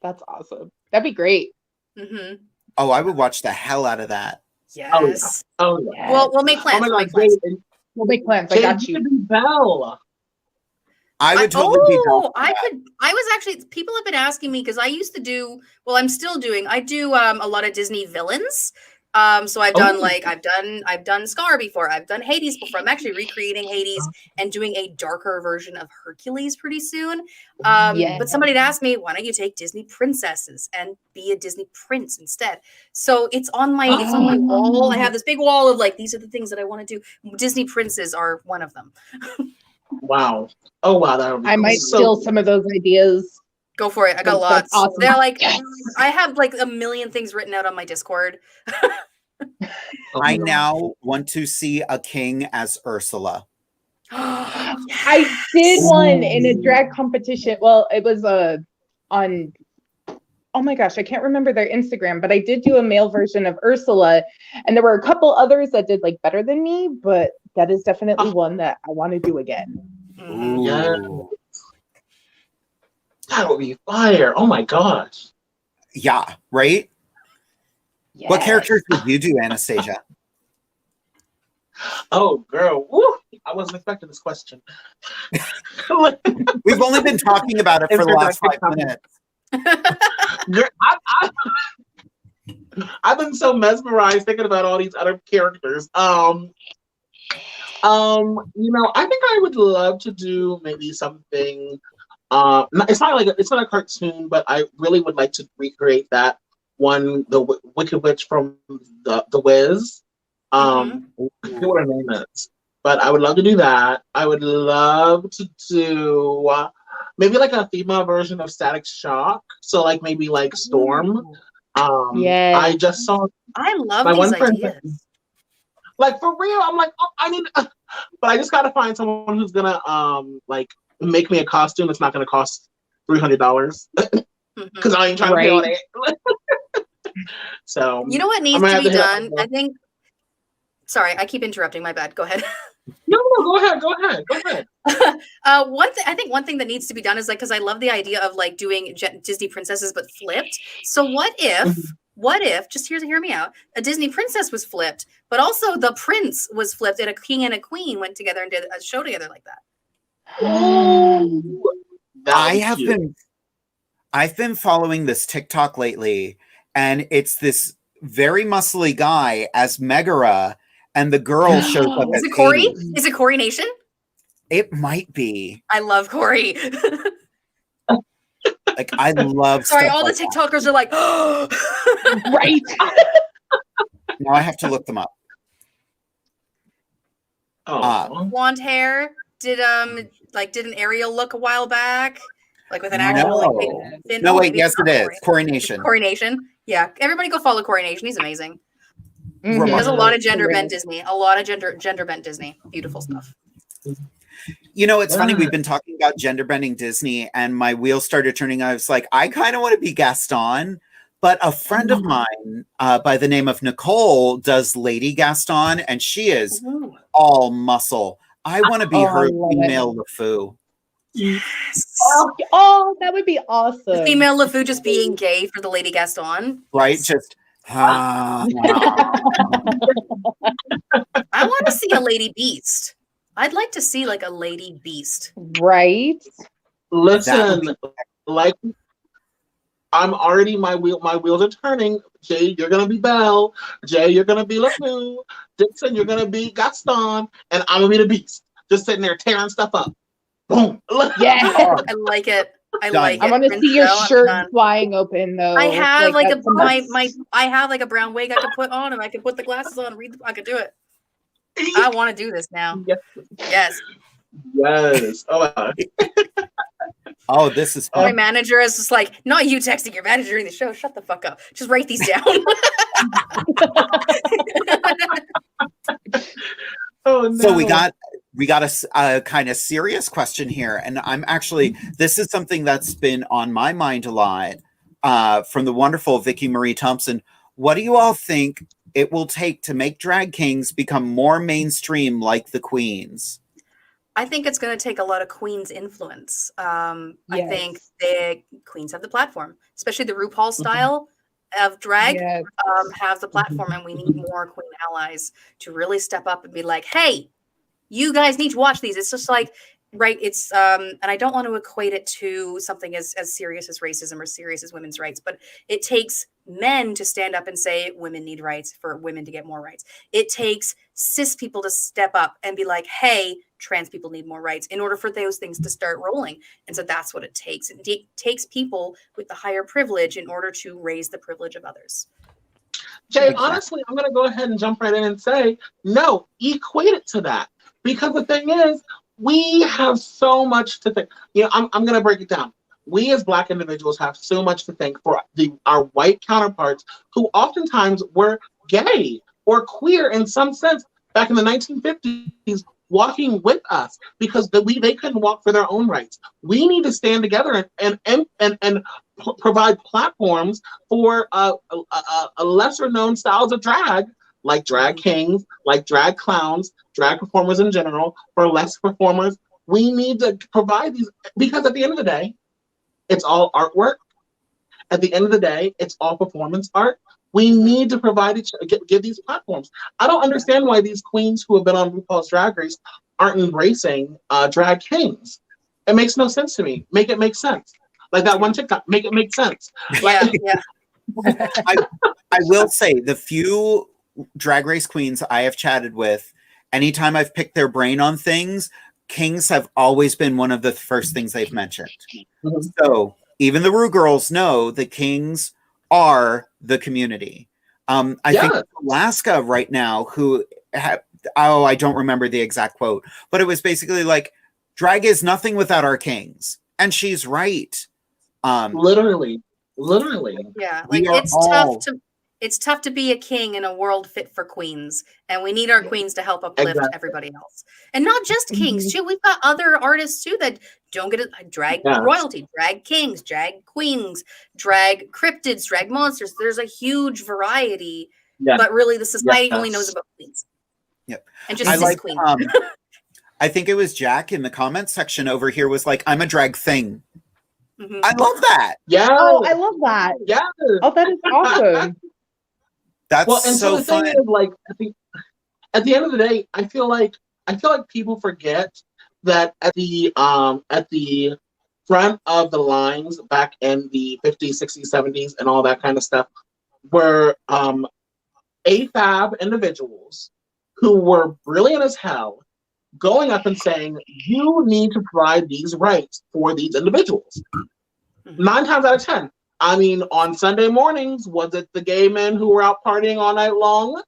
That's awesome. That'd be great. Mm-hmm. Oh, I would watch the hell out of that. Yes. Oh, yeah. Yes. Well, we'll make plans. Oh my We'll God, make plans. We'll make plans. I got you. Bell. I would totally be down for that. I was actually, people have been asking me, because I used to do, well, I'm still doing, I do a lot of Disney villains. So I've done I've done Scar before. I've done Hades before. I'm actually recreating Hades and doing a darker version of Hercules pretty soon. But somebody had asked me, why don't you take Disney princesses and be a Disney prince instead? So it's on my wall. I have this big wall of like, these are the things that I want to do. Disney princes are one of them. Wow. Oh wow, that would be I might steal some of those ideas. Go for it. I got That's lots. awesome. They're like, I have like a million things written out on my Discord. I now want to see a king as Ursula. I did one in a drag competition. Well, it was on, oh my gosh, I can't remember their Instagram, but I did do a male version of Ursula, and there were a couple others that did like better than me, but that is definitely one that I want to do again. Mm-hmm. Yeah. That would be fire. Oh my gosh. Yeah, right? Yes. What characters would you do, Anastasia? Oh girl. Woo. I wasn't expecting this question. We've only been talking about it for the last 5 minutes. Girl, I've been so mesmerized thinking about all these other characters. I think I would love to do maybe something. It's not a cartoon, but I really would like to recreate that one, the Wicked Witch from the Wiz. I forget what her name is, but I would love to do that. I would love to do maybe like a female version of Static Shock. So like maybe like Storm. I just saw. I love my these one friend. ideas. Like for real, I'm like, oh, I need, but I just gotta find someone who's gonna like make me a costume that's not gonna cost $300 because I ain't trying to pay on it. So you know what needs to be done? I think. Sorry, I keep interrupting. My bad. Go ahead. No, go ahead. I think one thing that needs to be done is like, because I love the idea of like doing Disney princesses but flipped. So what if just hear me out, a Disney princess was flipped, but also the prince was flipped and a king and a queen went together and did a show together like that? I've been following this TikTok lately, and it's this very muscly guy as Megara, and the girl shows up as Corey? Hades. Is it Corey Nation? It might be. I love Corey. Like, I love Sorry, stuff all like the TikTokers are like, Right. Now I have to look them up. Oh, blonde hair. Did an Ariel look a while back, like with an actual No, wait, maybe yes, it's not it is. Coronation. Coronation. Yeah, everybody go follow Coronation. He's amazing. Mhm. He has a lot of gender Correct. bent Disney. A lot of gender bent Disney. Beautiful stuff. You know, it's funny. We've been talking about gender bending Disney, and my wheels started turning. I was like, I kind of want to be Gaston, but a friend of mine by the name of Nicole does Lady Gaston, and she is all muscle. I want to be her female LeFou. Yes. Oh, that would be awesome. The female LeFou just being gay for the Lady Gaston. Right? Just. I want to see a Lady Beast. I'd like to see like a Lady Beast. Right. listen, like I'm already my wheels are turning. Jay, you're gonna be Belle. Jay, you're gonna be LeFou. Dixon, you're gonna be Gaston, and I'm gonna be the Beast, just sitting there tearing stuff up. Boom. Yeah. I like it. I like it. I want to see your Princess, shirt flying open though. I have like that's I have like a brown wig I could put on, and I could put the glasses on and read. I could do it. I want to do this now. Yes. Yes. Oh, this is fun. My manager is just like, not you texting your manager during the show. Shut the fuck up. Just write these down. Oh no. So we got a kind of serious question here, and I'm actually this is something that's been on my mind a lot from the wonderful Vicky Marie Thompson. What do you all think it will take to make drag kings become more mainstream like the queens? I think it's going to take a lot of queens' influence. I think the queens have the platform, especially the RuPaul style of drag have the platform, and we need more queen allies to really step up and be like, hey, you guys need to watch these. It's just like, right, it's and I don't want to equate it to something as serious as racism or serious as women's rights, but it takes men to stand up and say women need rights for women to get more rights. It takes cis people to step up and be like, hey, trans people need more rights in order for those things to start rolling. And so that's what it takes. It takes people with the higher privilege in order to raise the privilege of others. Jay, honestly, I'm going to go ahead and jump right in and say, no, equate it to that. Because the thing is, we have so much to think. You know, I'm going to break it down. We as Black individuals have so much to thank for our white counterparts who oftentimes were gay or queer in some sense back in the 1950s, walking with us because they couldn't walk for their own rights. We need to stand together and provide platforms for a lesser known styles of drag, like drag kings, like drag clowns, drag performers in general, for less performers. We need to provide these because at the end of the day, it's all artwork. At the end of the day, it's all performance art. We need to provide give these platforms. I don't understand why these queens who have been on RuPaul's Drag Race aren't embracing drag kings. It makes no sense to me. Make it make sense. Like that one TikTok, make it make sense. Like, I will say the few drag race queens I have chatted with, anytime I've picked their brain on things, kings have always been one of the first things they've mentioned. So even the Ru girls know the kings are the community. I think Alaska right now, who I don't remember the exact quote, but it was basically like, drag is nothing without our kings. And she's right. Literally. Yeah, like it's tough to be a king in a world fit for queens, and we need our queens to help uplift everybody else, and not just kings too. We've got other artists too that don't get drag royalty, drag kings, drag queens, drag cryptids, drag monsters. There's a huge variety, but really the society only knows about queens. Yep, and just cis queens. I think it was Jack in the comments section over here was like, "I'm a drag thing." I love that. Yeah. Oh, I love that. Yeah. Oh, that is awesome. That's so the fun. thing is, like, at the end of the day, I feel like people forget that at the front of the lines back in the 50s, 60s, 70s, and all that kind of stuff were AFAB individuals who were brilliant as hell, going up and saying, you need to provide these rights for these individuals. 9 times out of 10. I mean, on Sunday mornings, was it the gay men who were out partying all night long,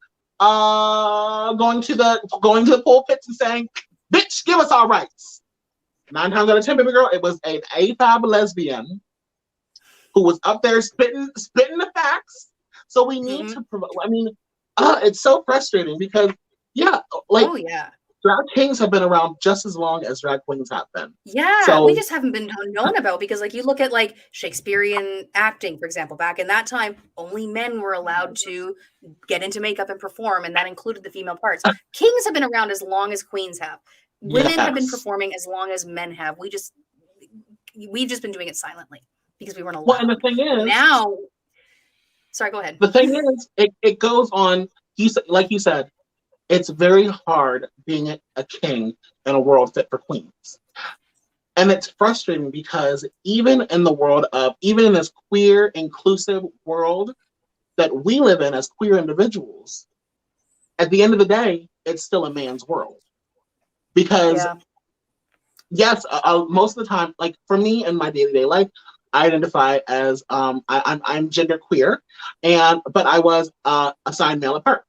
going to the pulpits and saying, "Bitch, give us our rights"? 9 times out of 10, baby girl, it was an AFAB lesbian who was up there spitting the facts. So we need to provide. I mean, it's so frustrating because, oh yeah, drag kings have been around just as long as drag queens have been. Yeah, So, we just haven't been known about, because like you look at like Shakespearean acting, for example, back in that time, only men were allowed to get into makeup and perform, and that included the female parts. Kings have been around as long as queens have. Women have been performing as long as men have. We've just been doing it silently because we weren't allowed. Well, and the thing is, now, sorry, go ahead. The thing is, it goes on. Like you said, it's very hard being a king in a world fit for queens. And it's frustrating because even in this queer, inclusive world that we live in as queer individuals, at the end of the day, it's still a man's world. Because, yes, most of the time, like for me in my day-to-day life, I identify as I'm gender queer, but I was assigned male at birth.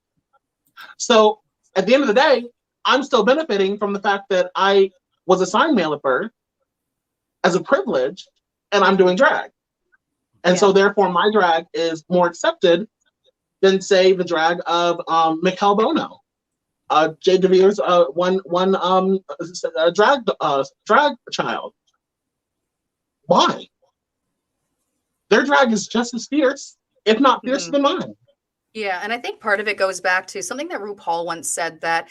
So at the end of the day, I'm still benefiting from the fact that I was assigned male at birth as a privilege, and I'm doing drag. And so therefore my drag is more accepted than, say, the drag of Mikkel Bono, Jade DeVere's one drag child. Why? Their drag is just as fierce, if not fiercer than mine. Yeah, and I think part of it goes back to something that RuPaul once said, that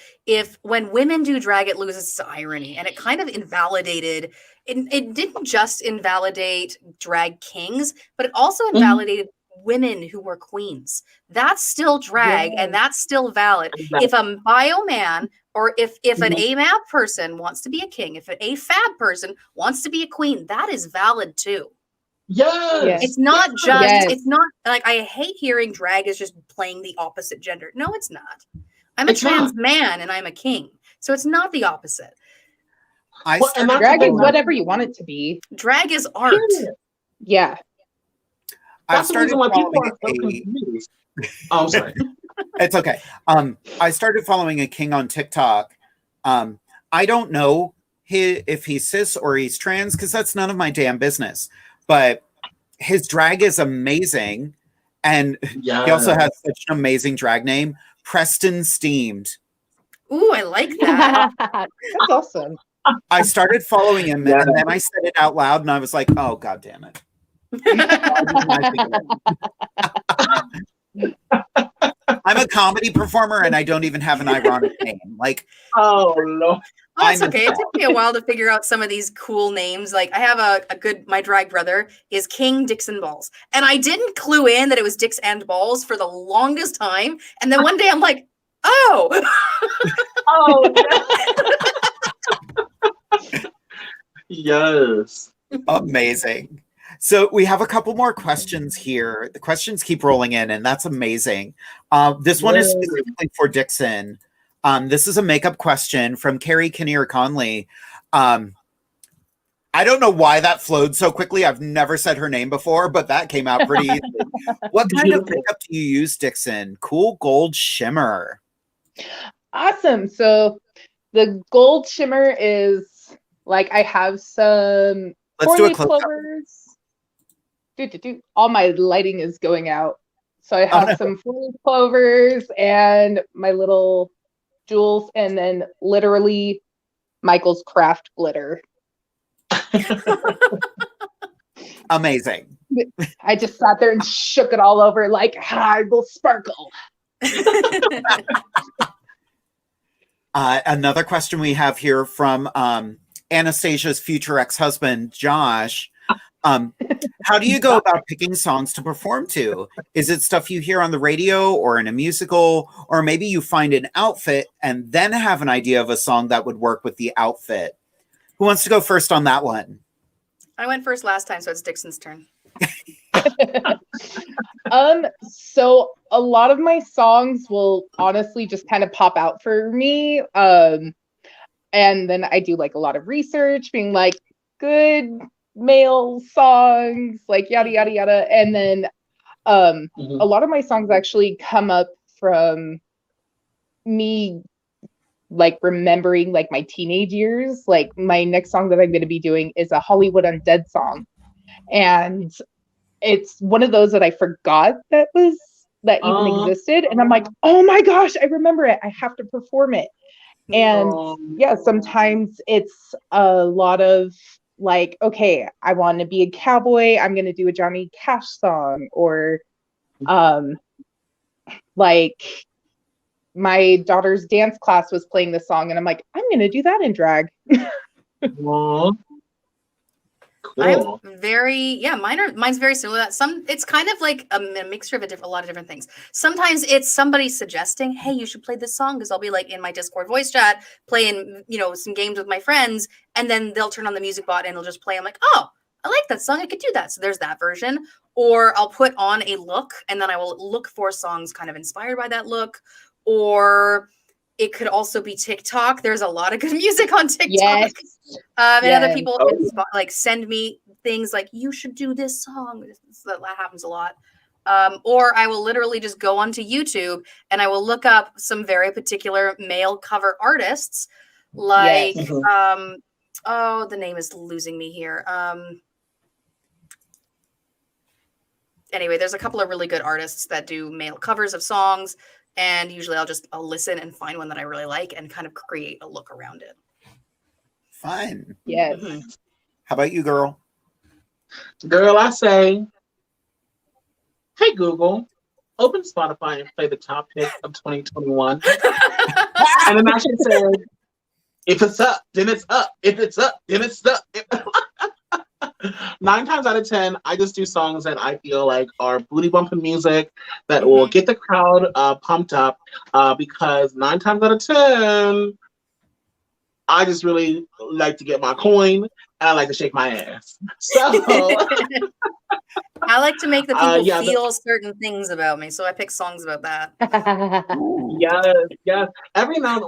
when women do drag, it loses its irony, and it kind of invalidated. It didn't just invalidate drag kings, but it also invalidated women who were queens. That's still drag, and that's still valid. Exactly. If a bio man, or if an AMAB person wants to be a king, if an AFAB person wants to be a queen, that is valid too. Yes. It's not just, it's not like, I hate hearing drag is just playing the opposite gender. No, it's not. I'm a trans man and I'm a king. So it's not the opposite. Drag is whatever you want it to be. Drag is art. Yeah. That's the reason why people are so confused. I'm sorry. It's okay. I started following a king on TikTok. I don't know if he's cis or he's trans, because that's none of my damn business. But his drag is amazing. And he also has such an amazing drag name, Preston Steamed. Ooh, I like that. That's awesome. I started following him, and then I said it out loud, and I was like, oh, God damn it. I'm a comedy performer, and I don't even have an ironic name. Like, oh, no. Oh, it's okay. It took me a while to figure out some of these cool names. Like, I have my drag brother is King Dixon Balls. And I didn't clue in that it was Dix and Balls for the longest time. And then one day I'm like, oh. Yes. Amazing. So we have a couple more questions here. The questions keep rolling in, and that's amazing. This one is specifically for Dixon. This is a makeup question from Carrie Kinnear Conley. I don't know why that flowed so quickly. I've never said her name before, but that came out pretty easy. What kind of makeup do you use, Dixon? Cool gold shimmer. Awesome. So the gold shimmer is like, I have some clovers. All my lighting is going out. So I have some 4-leaf clovers and my little jewels, and then literally Michael's Craft glitter. Amazing. I just sat there and shook it all over like I will sparkle. Another question we have here from Anastasia's future ex-husband, Josh. How do you go about picking songs to perform to? Is it stuff you hear on the radio or in a musical, or maybe you find an outfit and then have an idea of a song that would work with the outfit? Who wants to go first on that one? I went first last time, so it's Dixon's turn. So a lot of my songs will honestly just kind of pop out for me. And then I do like a lot of research, being like, good male songs, like yada yada yada. And then a lot of my songs actually come up from me like remembering like my teenage years. Like my next song that I'm going to be doing is a Hollywood Undead song, and it's one of those that I forgot that even existed, and I'm like, oh my gosh, I remember it, I have to perform it. And yeah, sometimes it's a lot of like, okay, I want to be a cowboy, I'm going to do a Johnny Cash song, or like my daughter's dance class was playing this song, and I'm like, I'm going to do that in drag. Cool. I'm mine's very similar to that. It's kind of like a mixture of a lot of different things. Sometimes it's somebody suggesting, hey, you should play this song, because I'll be like in my Discord voice chat playing, some games with my friends, and then they'll turn on the music bot and it'll just play. I'm like, oh, I like that song, I could do that. So there's that version. Or I'll put on a look, and then I will look for songs kind of inspired by that look. Or it could also be TikTok. There's a lot of good music on TikTok. Yes. And other people like send me things like, you should do this song. That happens a lot. Or I will literally just go onto YouTube and I will look up some very particular male cover artists. Like, the name is losing me here. Anyway, there's a couple of really good artists that do male covers of songs. And usually I'll listen and find one that I really like and kind of create a look around it. Fun. Yes. How about you, girl? Girl, I say, hey, Google, open Spotify and play the top hit of 2021. And then I should say, if it's up, then it's up. If it's up, then it's up. 9 times out of 10, I just do songs that I feel like are booty bumping music that will get the crowd pumped up, because 9 times out of 10, I just really like to get my coin and I like to shake my ass. So I like to make the people feel certain things about me, so I pick songs about that. Yes. Every now,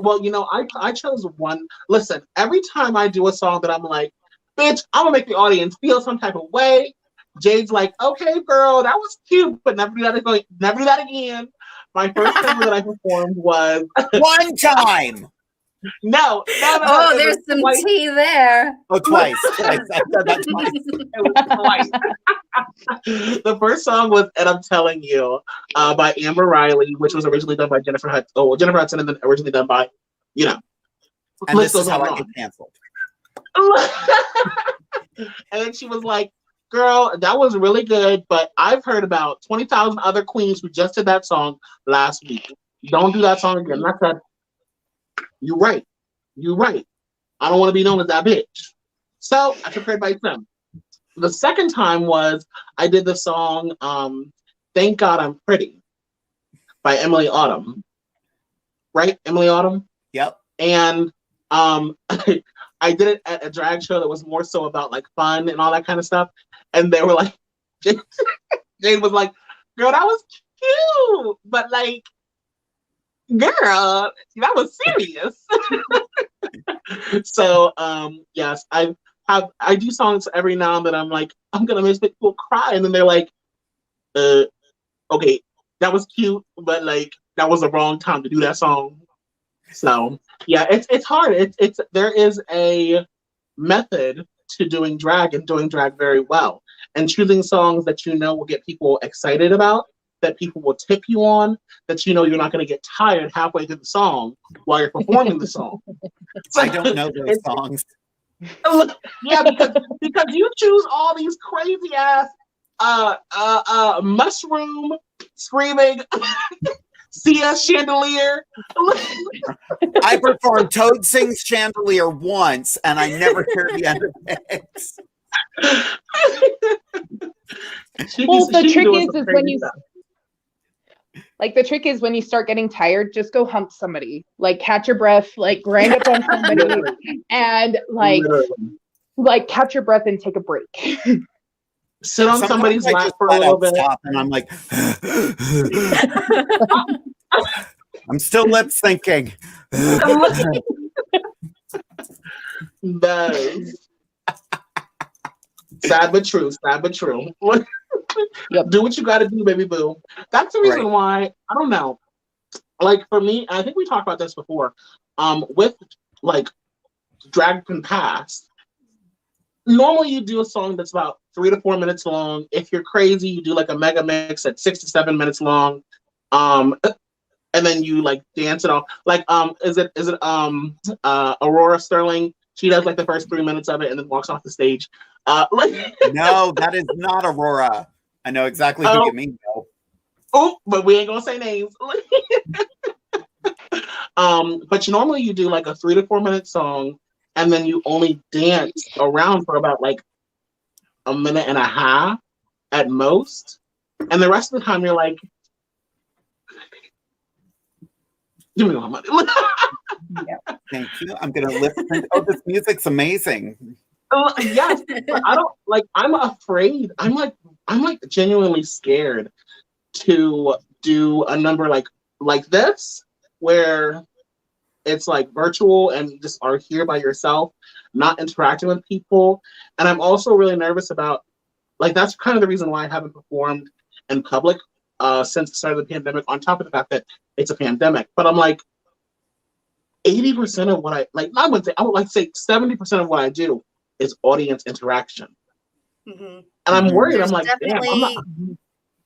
I chose one. Listen, every time I do a song that I'm like, bitch, I'm gonna make the audience feel some type of way, Jade's like, okay, girl, that was cute, but never do that again. My first time that I performed was one time. No. Oh, there's some tea there. Oh, twice. I said that twice. It was twice. The first song was "And I'm Telling You" by Amber Riley, which was originally done by Jennifer Hudson, and then originally done by, And this is how I get canceled. And then she was like, girl, that was really good, but I've heard about 20,000 other queens who just did that song last week. Don't do that song again. And I said, you're right. I don't want to be known as that bitch. So I took her advice then. The second time was I did the song Thank God I'm Pretty by Emily Autumn. Right? Emily Autumn? Yep. And I did it at a drag show that was more so about like fun and all that kind of stuff. And they were like, Jane was like, girl, that was cute. But like, girl, that was serious. So, yes, I do songs every now and then. I'm like, I'm going to make people cry. And then they're like, okay, that was cute, but like, that was the wrong time to do that song. So yeah, it's hard. There is a method to doing drag and doing drag very well, and choosing songs that will get people excited about, that people will tip you on, that you're not going to get tired halfway through the song while you're performing the song. I don't know those songs. Yeah, because you choose all these crazy ass mushroom screaming Sia Chandelier. I performed Toad Sings Chandelier once, and I never hear the end of it. The trick is when you start getting tired, just go hump somebody. Like catch your breath, like grind up on somebody, and like catch your breath and take a break. Sit on somebody's lap for a little bit. And I'm like, I'm still lip syncing. Sad but true. Sad but true. Yep. Do what you got to do, baby boo. That's the reason why, I don't know. Like for me, I think we talked about this before. With like Drag Can Pass, normally you do a song that's about 3 to 4 minutes long. If you're crazy, you do like a mega mix at 6 to 7 minutes long. And then you like dance it off. Like is it Aurora Sterling? She does like the first 3 minutes of it and then walks off the stage. No, that is not Aurora. I know exactly who you mean though. Oh, but we ain't gonna say names. But normally you do like a 3 to 4 minute song, and then you only dance around for about like a minute and a half at most, and the rest of the time you're like, give me all my money. Thank you. I'm gonna listen. Oh, this music's amazing. Yes, but I don't like. I'm afraid. I'm like genuinely scared to do a number like this, where it's like virtual and you just are here by yourself, not interacting with people. And I'm also really nervous about, like, that's kind of the reason why I haven't performed in public since the start of the pandemic, on top of the fact that it's a pandemic. But I'm like, 80% of what I would say 70% of what I do is audience interaction. Mm-hmm. And I'm worried. There's I'm like, damn, I'm not.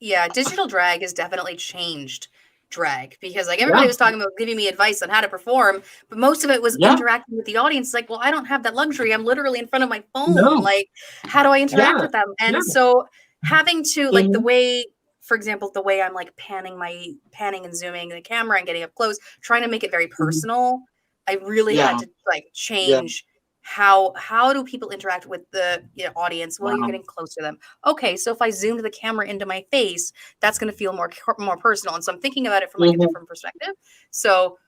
Yeah, digital drag has definitely changed drag, because like everybody was talking about giving me advice on how to perform, but most of it was interacting with the audience. Like, well, I don't have that luxury. I'm literally in front of my phone. Like, how do I interact with them? And so having to like the way, for example, the way I'm like panning and zooming the camera and getting up close, trying to make it very personal. I really had to like change how do people interact with the audience? Well, you're getting close to them. Okay, so if I zoomed the camera into my face, that's going to feel more personal. And so I'm thinking about it from like a different perspective. So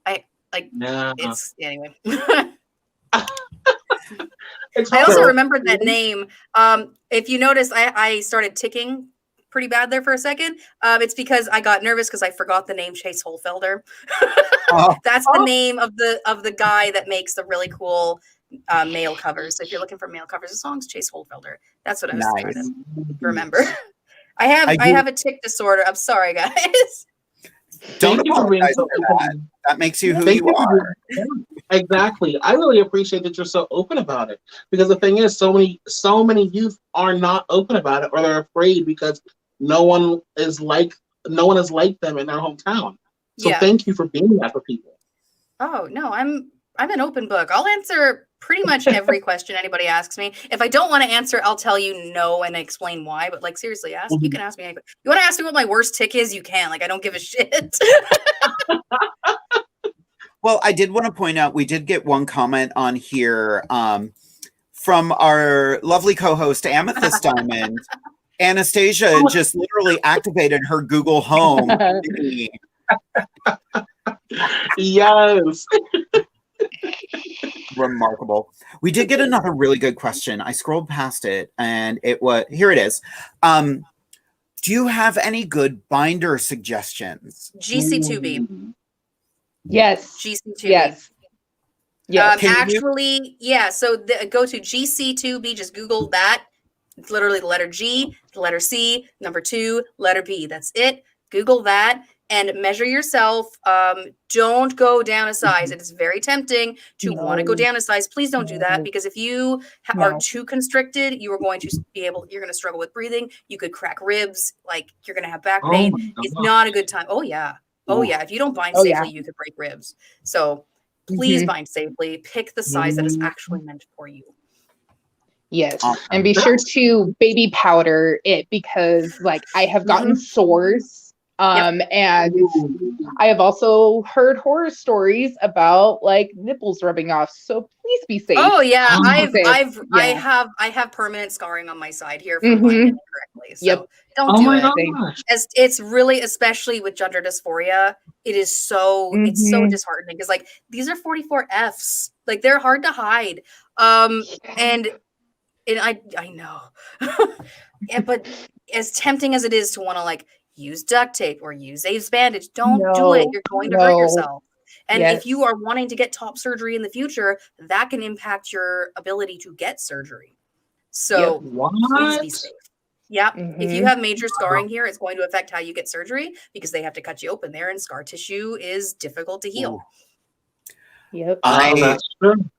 I like it's anyway. I also remembered that name. If you notice, I started ticking pretty bad there for a second. It's because I got nervous because I forgot the name Chase Holfelder. That's the name of the guy that makes the really cool male covers. So if you're looking for male covers of songs, Chase Holfelder. That's what I was trying to remember. I have a tick disorder. I'm sorry, guys. Don't apologize for that. That makes you who you are. Exactly. I really appreciate that you're so open about it, because the thing is, so many youth are not open about it, or they're afraid because no one is like them in their hometown. So thank you for being that for people. Oh no, I'm an open book. I'll answer pretty much every question anybody asks me. If I don't want to answer, I'll tell you no and explain why. But like, seriously, you can ask me anything. You want to ask me what my worst tick is? You can. Like, I don't give a shit. Well, I did want to point out, we did get one comment on here from our lovely co-host, Amethyst Diamond. Anastasia just literally activated her Google Home. Yes. Remarkable. We did get another really good question. I scrolled past it and here it is. Do you have any good binder suggestions? GC2B. Yes. GC2B. Yes. Yes. Actually, yeah. So go to GC2B. Just Google that. It's literally the letter G, the letter C, number 2, letter B. That's it. Google that and measure yourself. Don't go down a size. It is very tempting to want to go down a size. Please don't do that, because if you are too constricted, you're going to struggle with breathing. You could crack ribs. Like, you're going to have back pain. It's not a good time. Oh yeah. If you don't bind safely, you could break ribs. So please bind safely. Pick the size that is actually meant for you. Yes. And be sure to baby powder it, because like I have gotten sores. And I have also heard horror stories about like nipples rubbing off. So please be safe. Oh yeah. I have permanent scarring on my side here from binding it correctly. So don't do it. As it's really, especially with gender dysphoria, it's so disheartening, because like these are 44 Fs. Like, they're hard to hide. And I know. But as tempting as it is to want to like use duct tape or use Abe's bandage, don't do it. You're going to hurt yourself. And if you are wanting to get top surgery in the future, that can impact your ability to get surgery. So please What? be safe. Yep. If you have major scarring here, it's going to affect how you get surgery because they have to cut you open there, and scar tissue is difficult to heal. Yep. That's true.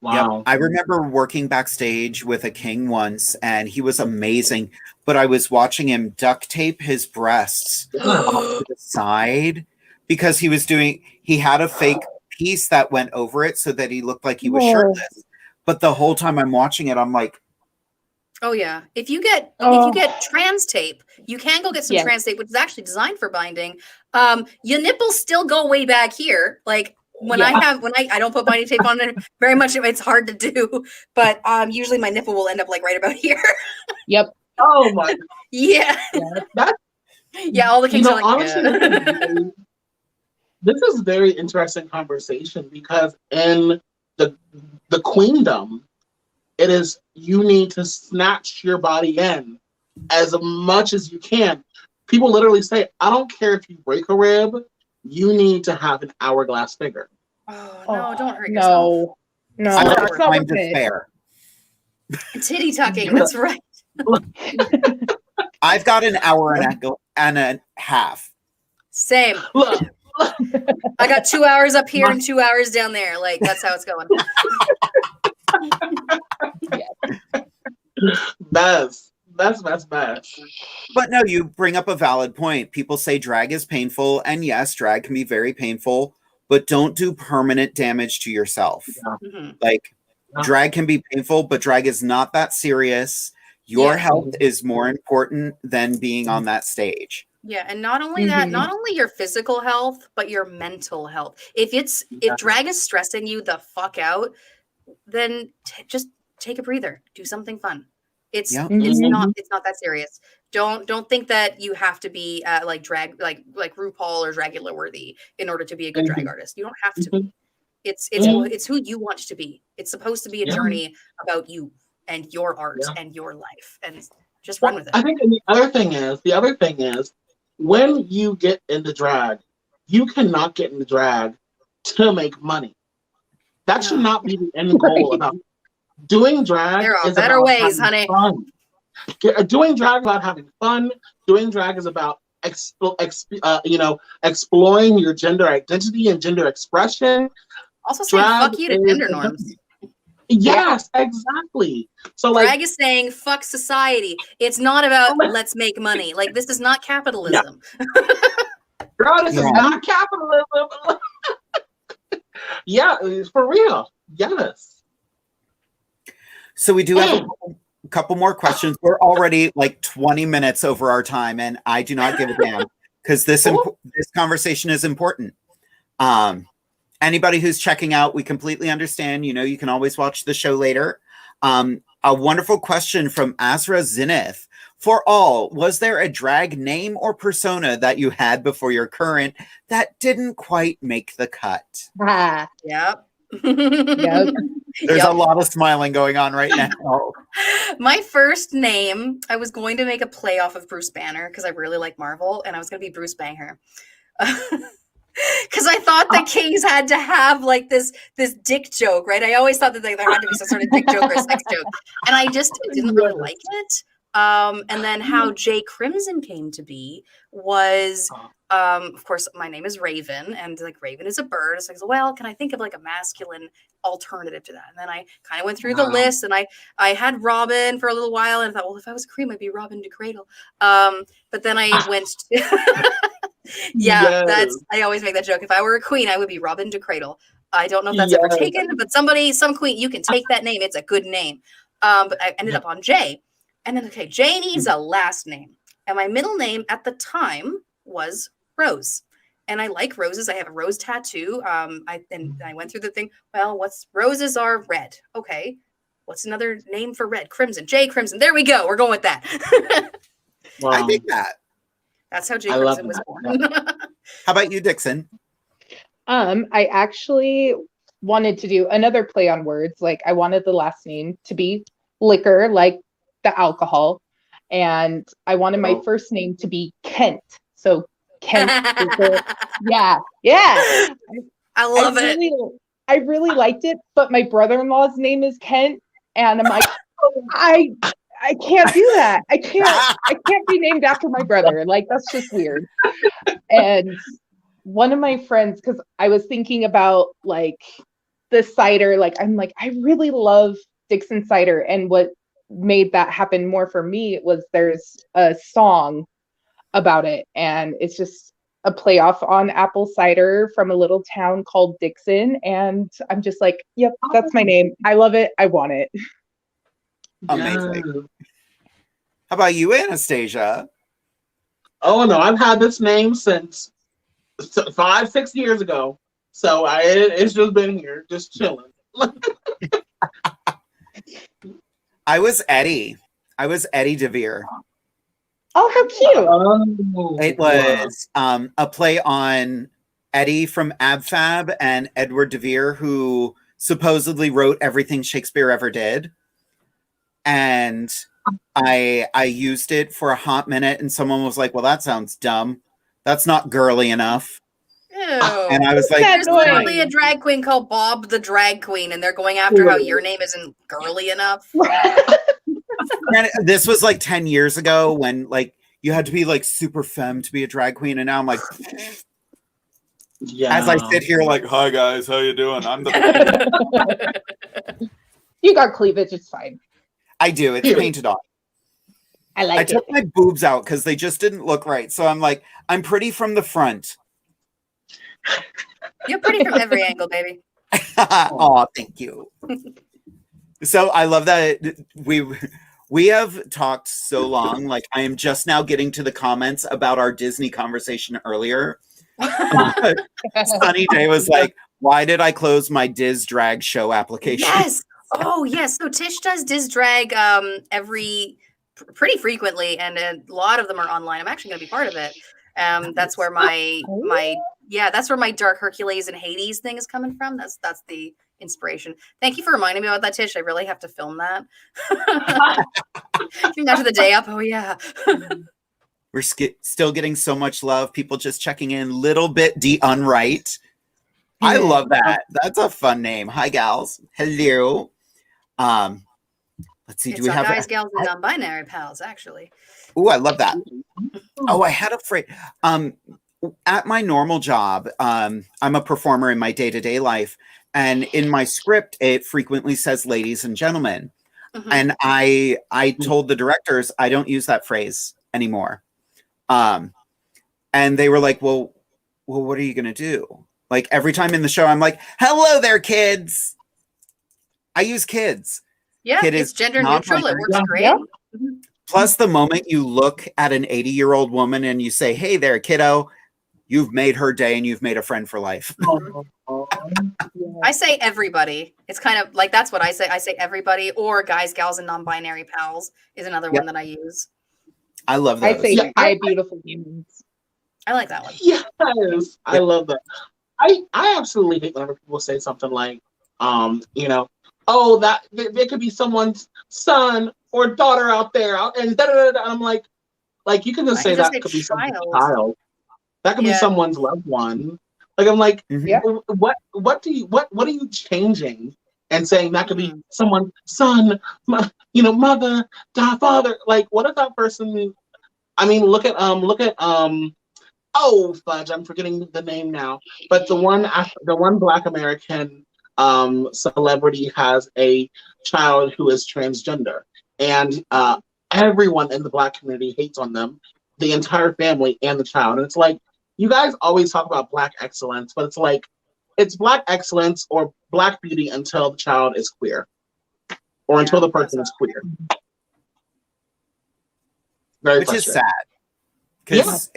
Wow. Yep. I remember working backstage with a king once, and he was amazing. But I was watching him duct tape his breasts off to the side because he had a fake piece that went over it so that he looked like he was shirtless. But the whole time I'm watching it, I'm like, oh yeah. If you get trans tape, you can go get some trans tape, which is actually designed for binding. Your nipples still go way back here. Like when I don't put binding tape on it very much, it's hard to do. But usually my nipple will end up like right about here. Yep. Oh my. Yeah. Yeah. All the kings are like, honestly, this is a very interesting conversation because in the queendom, it is you need to snatch your body in as much as you can. People literally say, I don't care if you break a rib, you need to have an hourglass figure. Oh no, don't hurt yourself. No, I that's don't not time worth to it. spare. Titty tucking, that's right. I've got an hour and a half. Same. Look. I got 2 hours up here and 2 hours down there. Like that's how it's going. Best. But no, you bring up a valid point. People say drag is painful, and yes, drag can be very painful, but don't do permanent damage to yourself. Like drag can be painful, but drag is not that serious. Your health is more important than being on that stage. Yeah, and not only that, not only your physical health, but your mental health. If drag is stressing you the fuck out, then just take a breather. Do something fun. It's not that serious. Don't think that you have to be like drag like RuPaul or Dragula worthy in order to be a good drag artist. You don't have to be. It's who you want to be. It's supposed to be a journey about you and your art and your life, and just run with it. I think the other thing is when you get into drag, you cannot get into drag to make money. That should not be the end goal about doing drag. There are better ways, honey. Fun. Doing drag is about having fun. Doing drag is about exploring your gender identity and gender expression. Also saying fuck you to gender norms. Yes, exactly. So drag is saying fuck society. It's not about let's make money. Like this is not capitalism. Girl, this is not capitalism. Yeah, for real. Yes. So we do have a couple more questions. We're already like 20 minutes over our time, and I do not give a damn because this conversation is important. Anybody who's checking out, we completely understand. You can always watch the show later. A wonderful question from Azra Zinith. For all, was there a drag name or persona that you had before your current that didn't quite make the cut? Yep. There's a lot of smiling going on right now. My first name, I was going to make a play off of Bruce Banner because I really like Marvel, and I was going to be Bruce Banger. Because I thought the kings had to have like this dick joke, right? I always thought that there had to be some sort of dick joke or sex joke, and I just didn't really like it. And then how Jay Crimson came to be was, of course, my name is Raven, and like Raven is a bird. So I was like, well, can I think of like a masculine alternative to that? And then I kind of went through the list, and I had Robin for a little while, and I thought, well, if I was a cream, I'd be Robin de Cradle. But then I went to I always make that joke. If I were a queen, I would be Robin de Cradle. I don't know if that's ever taken, but some queen, you can take that name. It's a good name. But I ended up on Jay. And then, Jay needs a last name. And my middle name at the time was Rose. And I like roses. I have a rose tattoo. I went through the thing. Well, roses are red. Okay. What's another name for red? Crimson. Jay Crimson. There we go. We're going with that. Wow. I think that. That's how Jay Crimson was born. How about you, Dixon? I actually wanted to do another play on words. Like I wanted the last name to be liquor, like the alcohol, and I wanted my first name to be Kent. So Kent. Yeah. I love it. I really liked it, but my brother-in-law's name is Kent, and I'm like, I can't do that. I can't be named after my brother. Like, that's just weird. And one of my friends, because I was thinking about like the cider, like I'm like, I really love Dixon cider. And what made that happen more for me was there's a song about it, and it's just a playoff on apple cider from a little town called Dixon. And I'm just like, yep, that's my name. I love it. I want it. Amazing. Yeah. How about you, Anastasia? Oh no, I've had this name since 5-6 years ago. So it's just been here, just chilling. I was Eddie DeVere. Oh, how cute. It was a play on Eddie from Ab Fab and Edward DeVere, who supposedly wrote everything Shakespeare ever did. And I used it for a hot minute, and someone was like, well, that sounds dumb. That's not girly enough. Ew. And I was like, there's literally a drag queen called Bob the Drag Queen, and they're going after how your name isn't girly enough. And this was like 10 years ago when like you had to be like super femme to be a drag queen, and now I'm like, yeah. As I sit here like, hi guys, how you doing? I'm the You got cleavage, it's fine. I do. It's painted on. I took my boobs out because they just didn't look right. So I'm like, I'm pretty from the front. You're pretty from every angle, baby. Oh, thank you. So I love that we have talked so long. Like I am just now getting to the comments about our Disney conversation earlier. Sunny Day was like, why did I close my Diz drag show application? Yes. Oh, yes. So Tish does Diz drag pretty frequently, and a lot of them are online. I'm actually going to be part of it. That's where my Dark Hercules and Hades thing is coming from. That's the inspiration. Thank you for reminding me about that, Tish. I really have to film that. After the day up. Oh yeah. We're still getting so much love. People just checking in. Little bit unright. I love that. That's a fun name. Hi, gals. Hello. Let's see. It's do we have guys, gals, and non-binary pals? Actually. Oh, I love that. Oh, I had a phrase. At my normal job, I'm a performer in my day-to-day life, and in my script, it frequently says "ladies and gentlemen," and I told the directors I don't use that phrase anymore. And they were like, "Well, what are you gonna do?" Like every time in the show, I'm like, "Hello there, kids." I use kids. Yeah, Kid it's is gender neutral. It works great. Yeah. Plus, the moment you look at an 80-year-old woman and you say, "Hey there, kiddo," you've made her day and you've made a friend for life. I say everybody. It's kind of like that's what I say. I say everybody, or guys, gals, and non-binary pals is another one that I use. I love that. I say hi, beautiful humans. I like that one. Yes, I love that. I absolutely hate whenever people say something like, oh, that there could be someone's son or daughter out there, and I'm like you can just say that could be someone's child. That could be someone's loved one. Like I'm like, what are you changing and saying that could be someone's son, mother, father? Like, what if that person? I mean, look at oh fudge, I'm forgetting the name now. But the one Black American celebrity has a child who is transgender, and everyone in the Black community hates on them, the entire family and the child. And it's like, you guys always talk about Black excellence, but it's like, it's Black excellence or Black beauty until the child is queer, or until the person is queer. Which is sad, because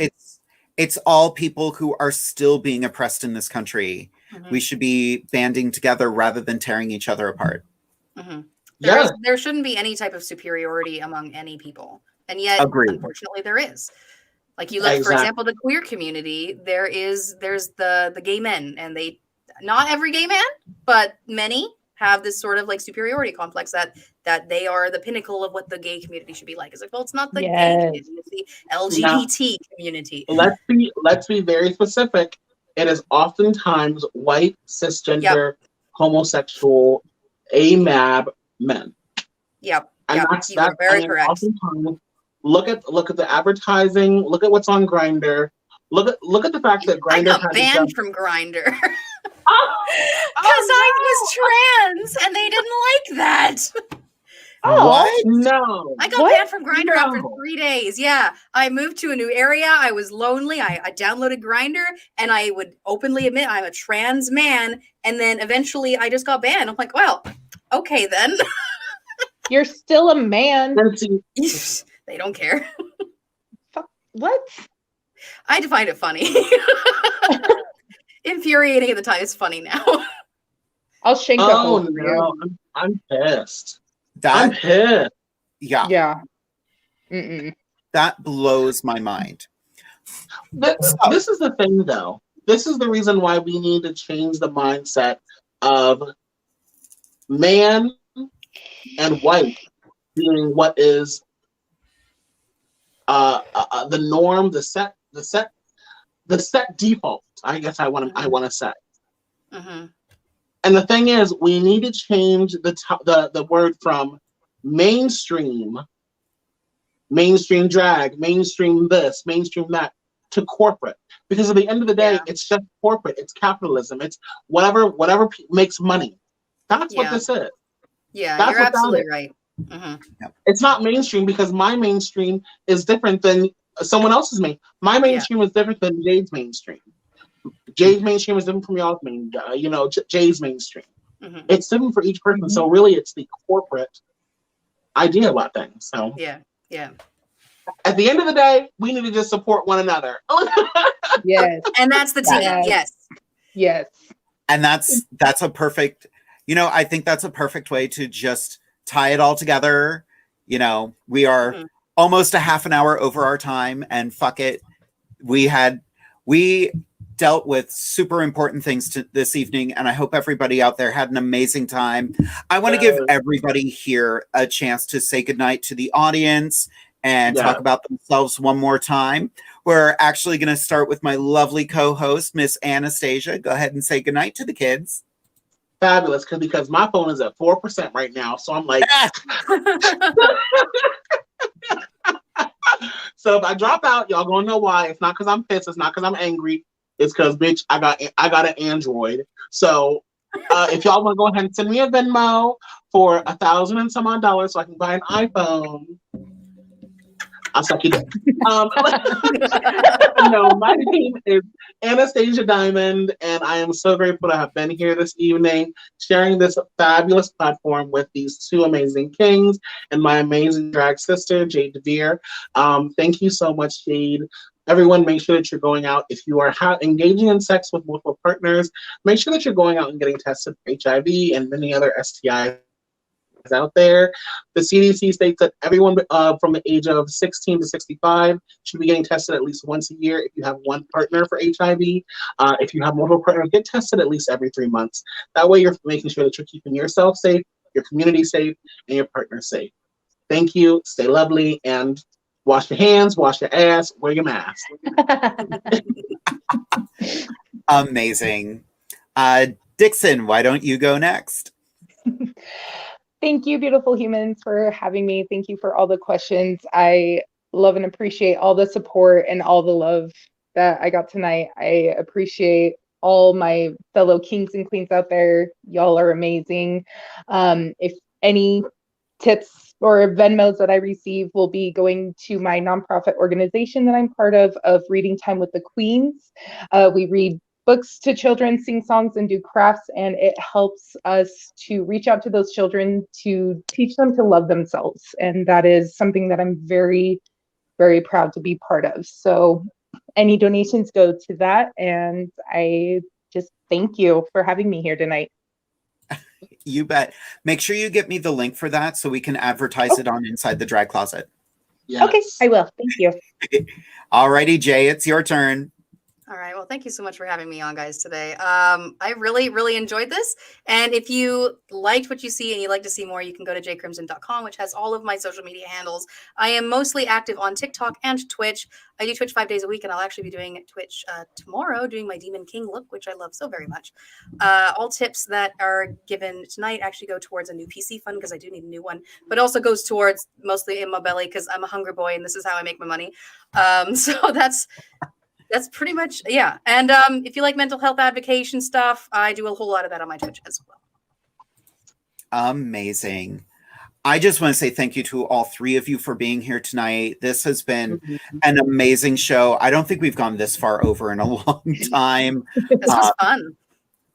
it's all people who are still being oppressed in this country. We should be banding together rather than tearing each other apart. There shouldn't be any type of superiority among any people, and yet, unfortunately, there is. Like you look, for example, the queer community. There's the gay men, and not every gay man, but many have this sort of like superiority complex that they are the pinnacle of what the gay community should be like. It's like, well, it's not the gay community, it's the LGBT community. Let's be very specific. It is oftentimes white, cisgender, homosexual, AMAB men. Yep. And Yeah, that's you that. are very And correct. oftentimes, look at the advertising. Look at what's on Grindr. Look at the fact that I Grindr got has banned done. from Grindr because Oh, I oh was trans and they didn't like that. Oh, no! I got What? banned from Grindr after No. 3 days. Yeah, I moved to a new area. I was lonely. I downloaded Grindr, and I would openly admit I'm a trans man. And then eventually, I just got banned. I'm like, well, okay then. you're still a man. And see, They don't care. What? I find it funny. Infuriating at the time. It's funny now. I'll shank a oh hole for you. no, I'm pissed. I'm That, pissed. yeah, Yeah. Mm-mm. that blows my mind. This is the thing, though. This is the reason why we need to change the mindset of man and white being what is the norm, the set default. I guess I want to say. Mm-hmm. And the thing is, we need to change the word from mainstream drag, mainstream this, mainstream that, to corporate. Because at the end of the day, it's just corporate. It's capitalism. It's whatever makes money. That's what this is. Yeah, That's you're what that absolutely is. right. Mm-hmm. It's not mainstream because my mainstream is different than someone else's main. My mainstream is different than Jade's mainstream. Jade's mainstream is different from y'all's Jay's mainstream. Mm-hmm. It's different for each person. So really, it's the corporate idea about things. So yeah. At the end of the day, we need to just support one another. Yes. And that's the tea. Yes. And that's a perfect, I think that's a perfect way to just tie it all together. We are almost a half an hour over our time, and fuck it. We dealt with super important things this evening, and I hope everybody out there had an amazing time. I want to give everybody here a chance to say goodnight to the audience and talk about themselves one more time. We're actually going to start with my lovely co-host, Miss Anastasia. Go ahead and say goodnight to the kids. Fabulous, because my phone is at 4% right now, so I'm like, so if I drop out, y'all gonna know why. It's not because I'm pissed. It's not because I'm angry. It's because, bitch, I got an Android. So if y'all want to go ahead and send me a Venmo for $1,000 and some odd dollars so I can buy an iPhone, I'll suck you dick. No, my name is Anastasia Diamond, and I am so grateful to have been here this evening, sharing this fabulous platform with these two amazing kings and my amazing drag sister, Jade DeVere. Thank you so much, Jade. Everyone, make sure that you're going out. If you are engaging in sex with multiple partners, make sure that you're going out and getting tested for HIV and many other STIs out there. The CDC states that everyone from the age of 16 to 65 should be getting tested at least once a year. If you have one partner for HIV, if you have multiple partners, get tested at least every 3 months. That way you're making sure that you're keeping yourself safe, your community safe, and your partner safe. Thank you. Stay lovely, and wash your hands, wash your ass, wear your mask. Amazing. Dixon, why don't you go next? Thank you, beautiful humans, for having me. Thank you for all the questions. I love and appreciate all the support and all the love that I got tonight. I appreciate all my fellow kings and queens out there. Y'all are amazing. If any tips or Venmos that I receive will be going to my nonprofit organization that I'm part of Reading Time with the Queens. We read books to children, sing songs, and do crafts, and it helps us to reach out to those children to teach them to love themselves. And that is something that I'm very, very proud to be part of. So any donations go to that, and I just thank you for having me here tonight. You bet. Make sure you get me the link for that so we can advertise it on Inside the Drag Closet. Yes. Okay, I will. Thank you. Alrighty, Jay, it's your turn. All right. Well, thank you so much for having me on, guys, today. I really, really enjoyed this. And if you liked what you see and you'd like to see more, you can go to jcrimson.com, which has all of my social media handles. I am mostly active on TikTok and Twitch. I do Twitch 5 days a week, and I'll actually be doing Twitch tomorrow, doing my Demon King look, which I love so very much. All tips that are given tonight actually go towards a new PC fund, because I do need a new one, but also goes towards mostly in my belly, because I'm a hungry boy, and this is how I make my money. So that's pretty much, yeah. And if you like mental health advocacy stuff, I do a whole lot of that on my Twitch as well. Amazing. I just want to say thank you to all three of you for being here tonight. This has been an amazing show. I don't think we've gone this far over in a long time. This was fun.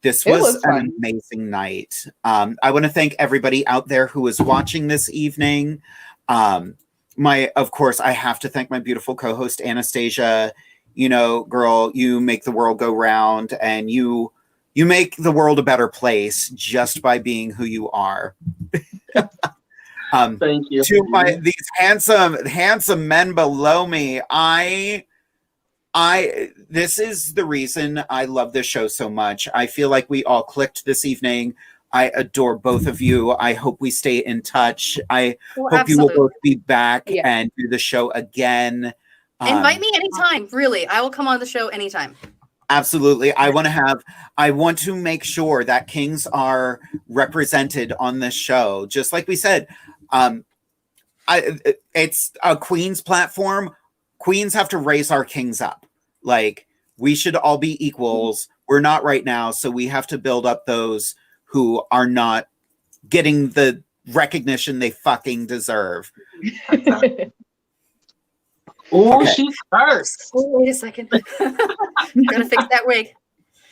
This was an amazing night. I want to thank everybody out there who is watching this evening. Of course, I have to thank my beautiful co-host, Anastasia. You know, girl, you make the world go round, and you make the world a better place just by being who you are. Thank you. To these handsome men below me, this is the reason I love this show so much. I feel like we all clicked this evening. I adore both of you. I hope we stay in touch. I hope you will both be back and do the show again. Invite me anytime, really. I will come on the show anytime. Absolutely. I want to make sure that kings are represented on this show. Just like we said, it's a queen's platform. Queens have to raise our kings up. Like, we should all be equals. We're not right now, so we have to build up those who are not getting the recognition they fucking deserve. Oh, okay. She's first. Oh, wait a second. Gotta fix that wig.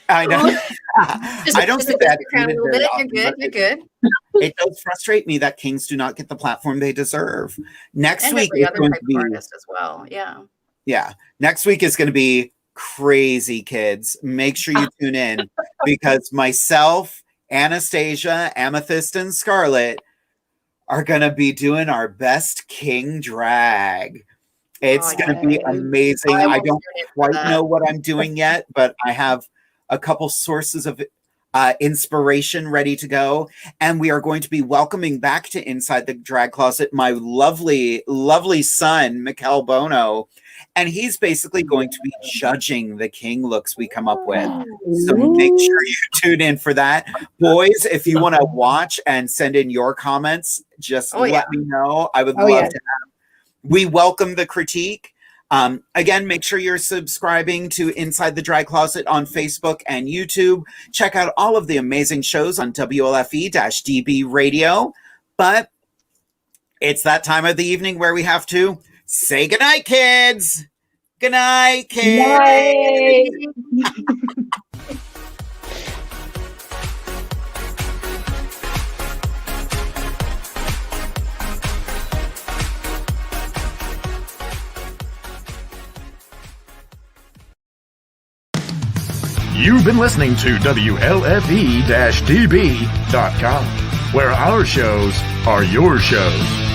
I know. I don't think that a little bit. You're good. It does frustrate me that kings do not get the platform they deserve. Next week is going to be artist as well. Yeah. Yeah. Next week is going to be crazy, kids. Make sure you tune in, because myself, Anastasia, Amethyst, and Scarlet are going to be doing our best king drag. It's going to be amazing. I don't quite know what I'm doing yet, but I have a couple sources of inspiration ready to go. And we are going to be welcoming back to Inside the Drag Closet my lovely, lovely son, Mikel Bono. And he's basically going to be judging the king looks we come up with. So make sure you tune in for that. Boys, if you want to watch and send in your comments, just let me know. I would love to have. We welcome the critique. Again, make sure you're subscribing to Inside the Drag Closet on Facebook and YouTube. Check out all of the amazing shows on WLFE-DB Radio. But it's that time of the evening where we have to say goodnight, kids. Good night, kids. You've been listening to WLFE-DB.com, where our shows are your shows.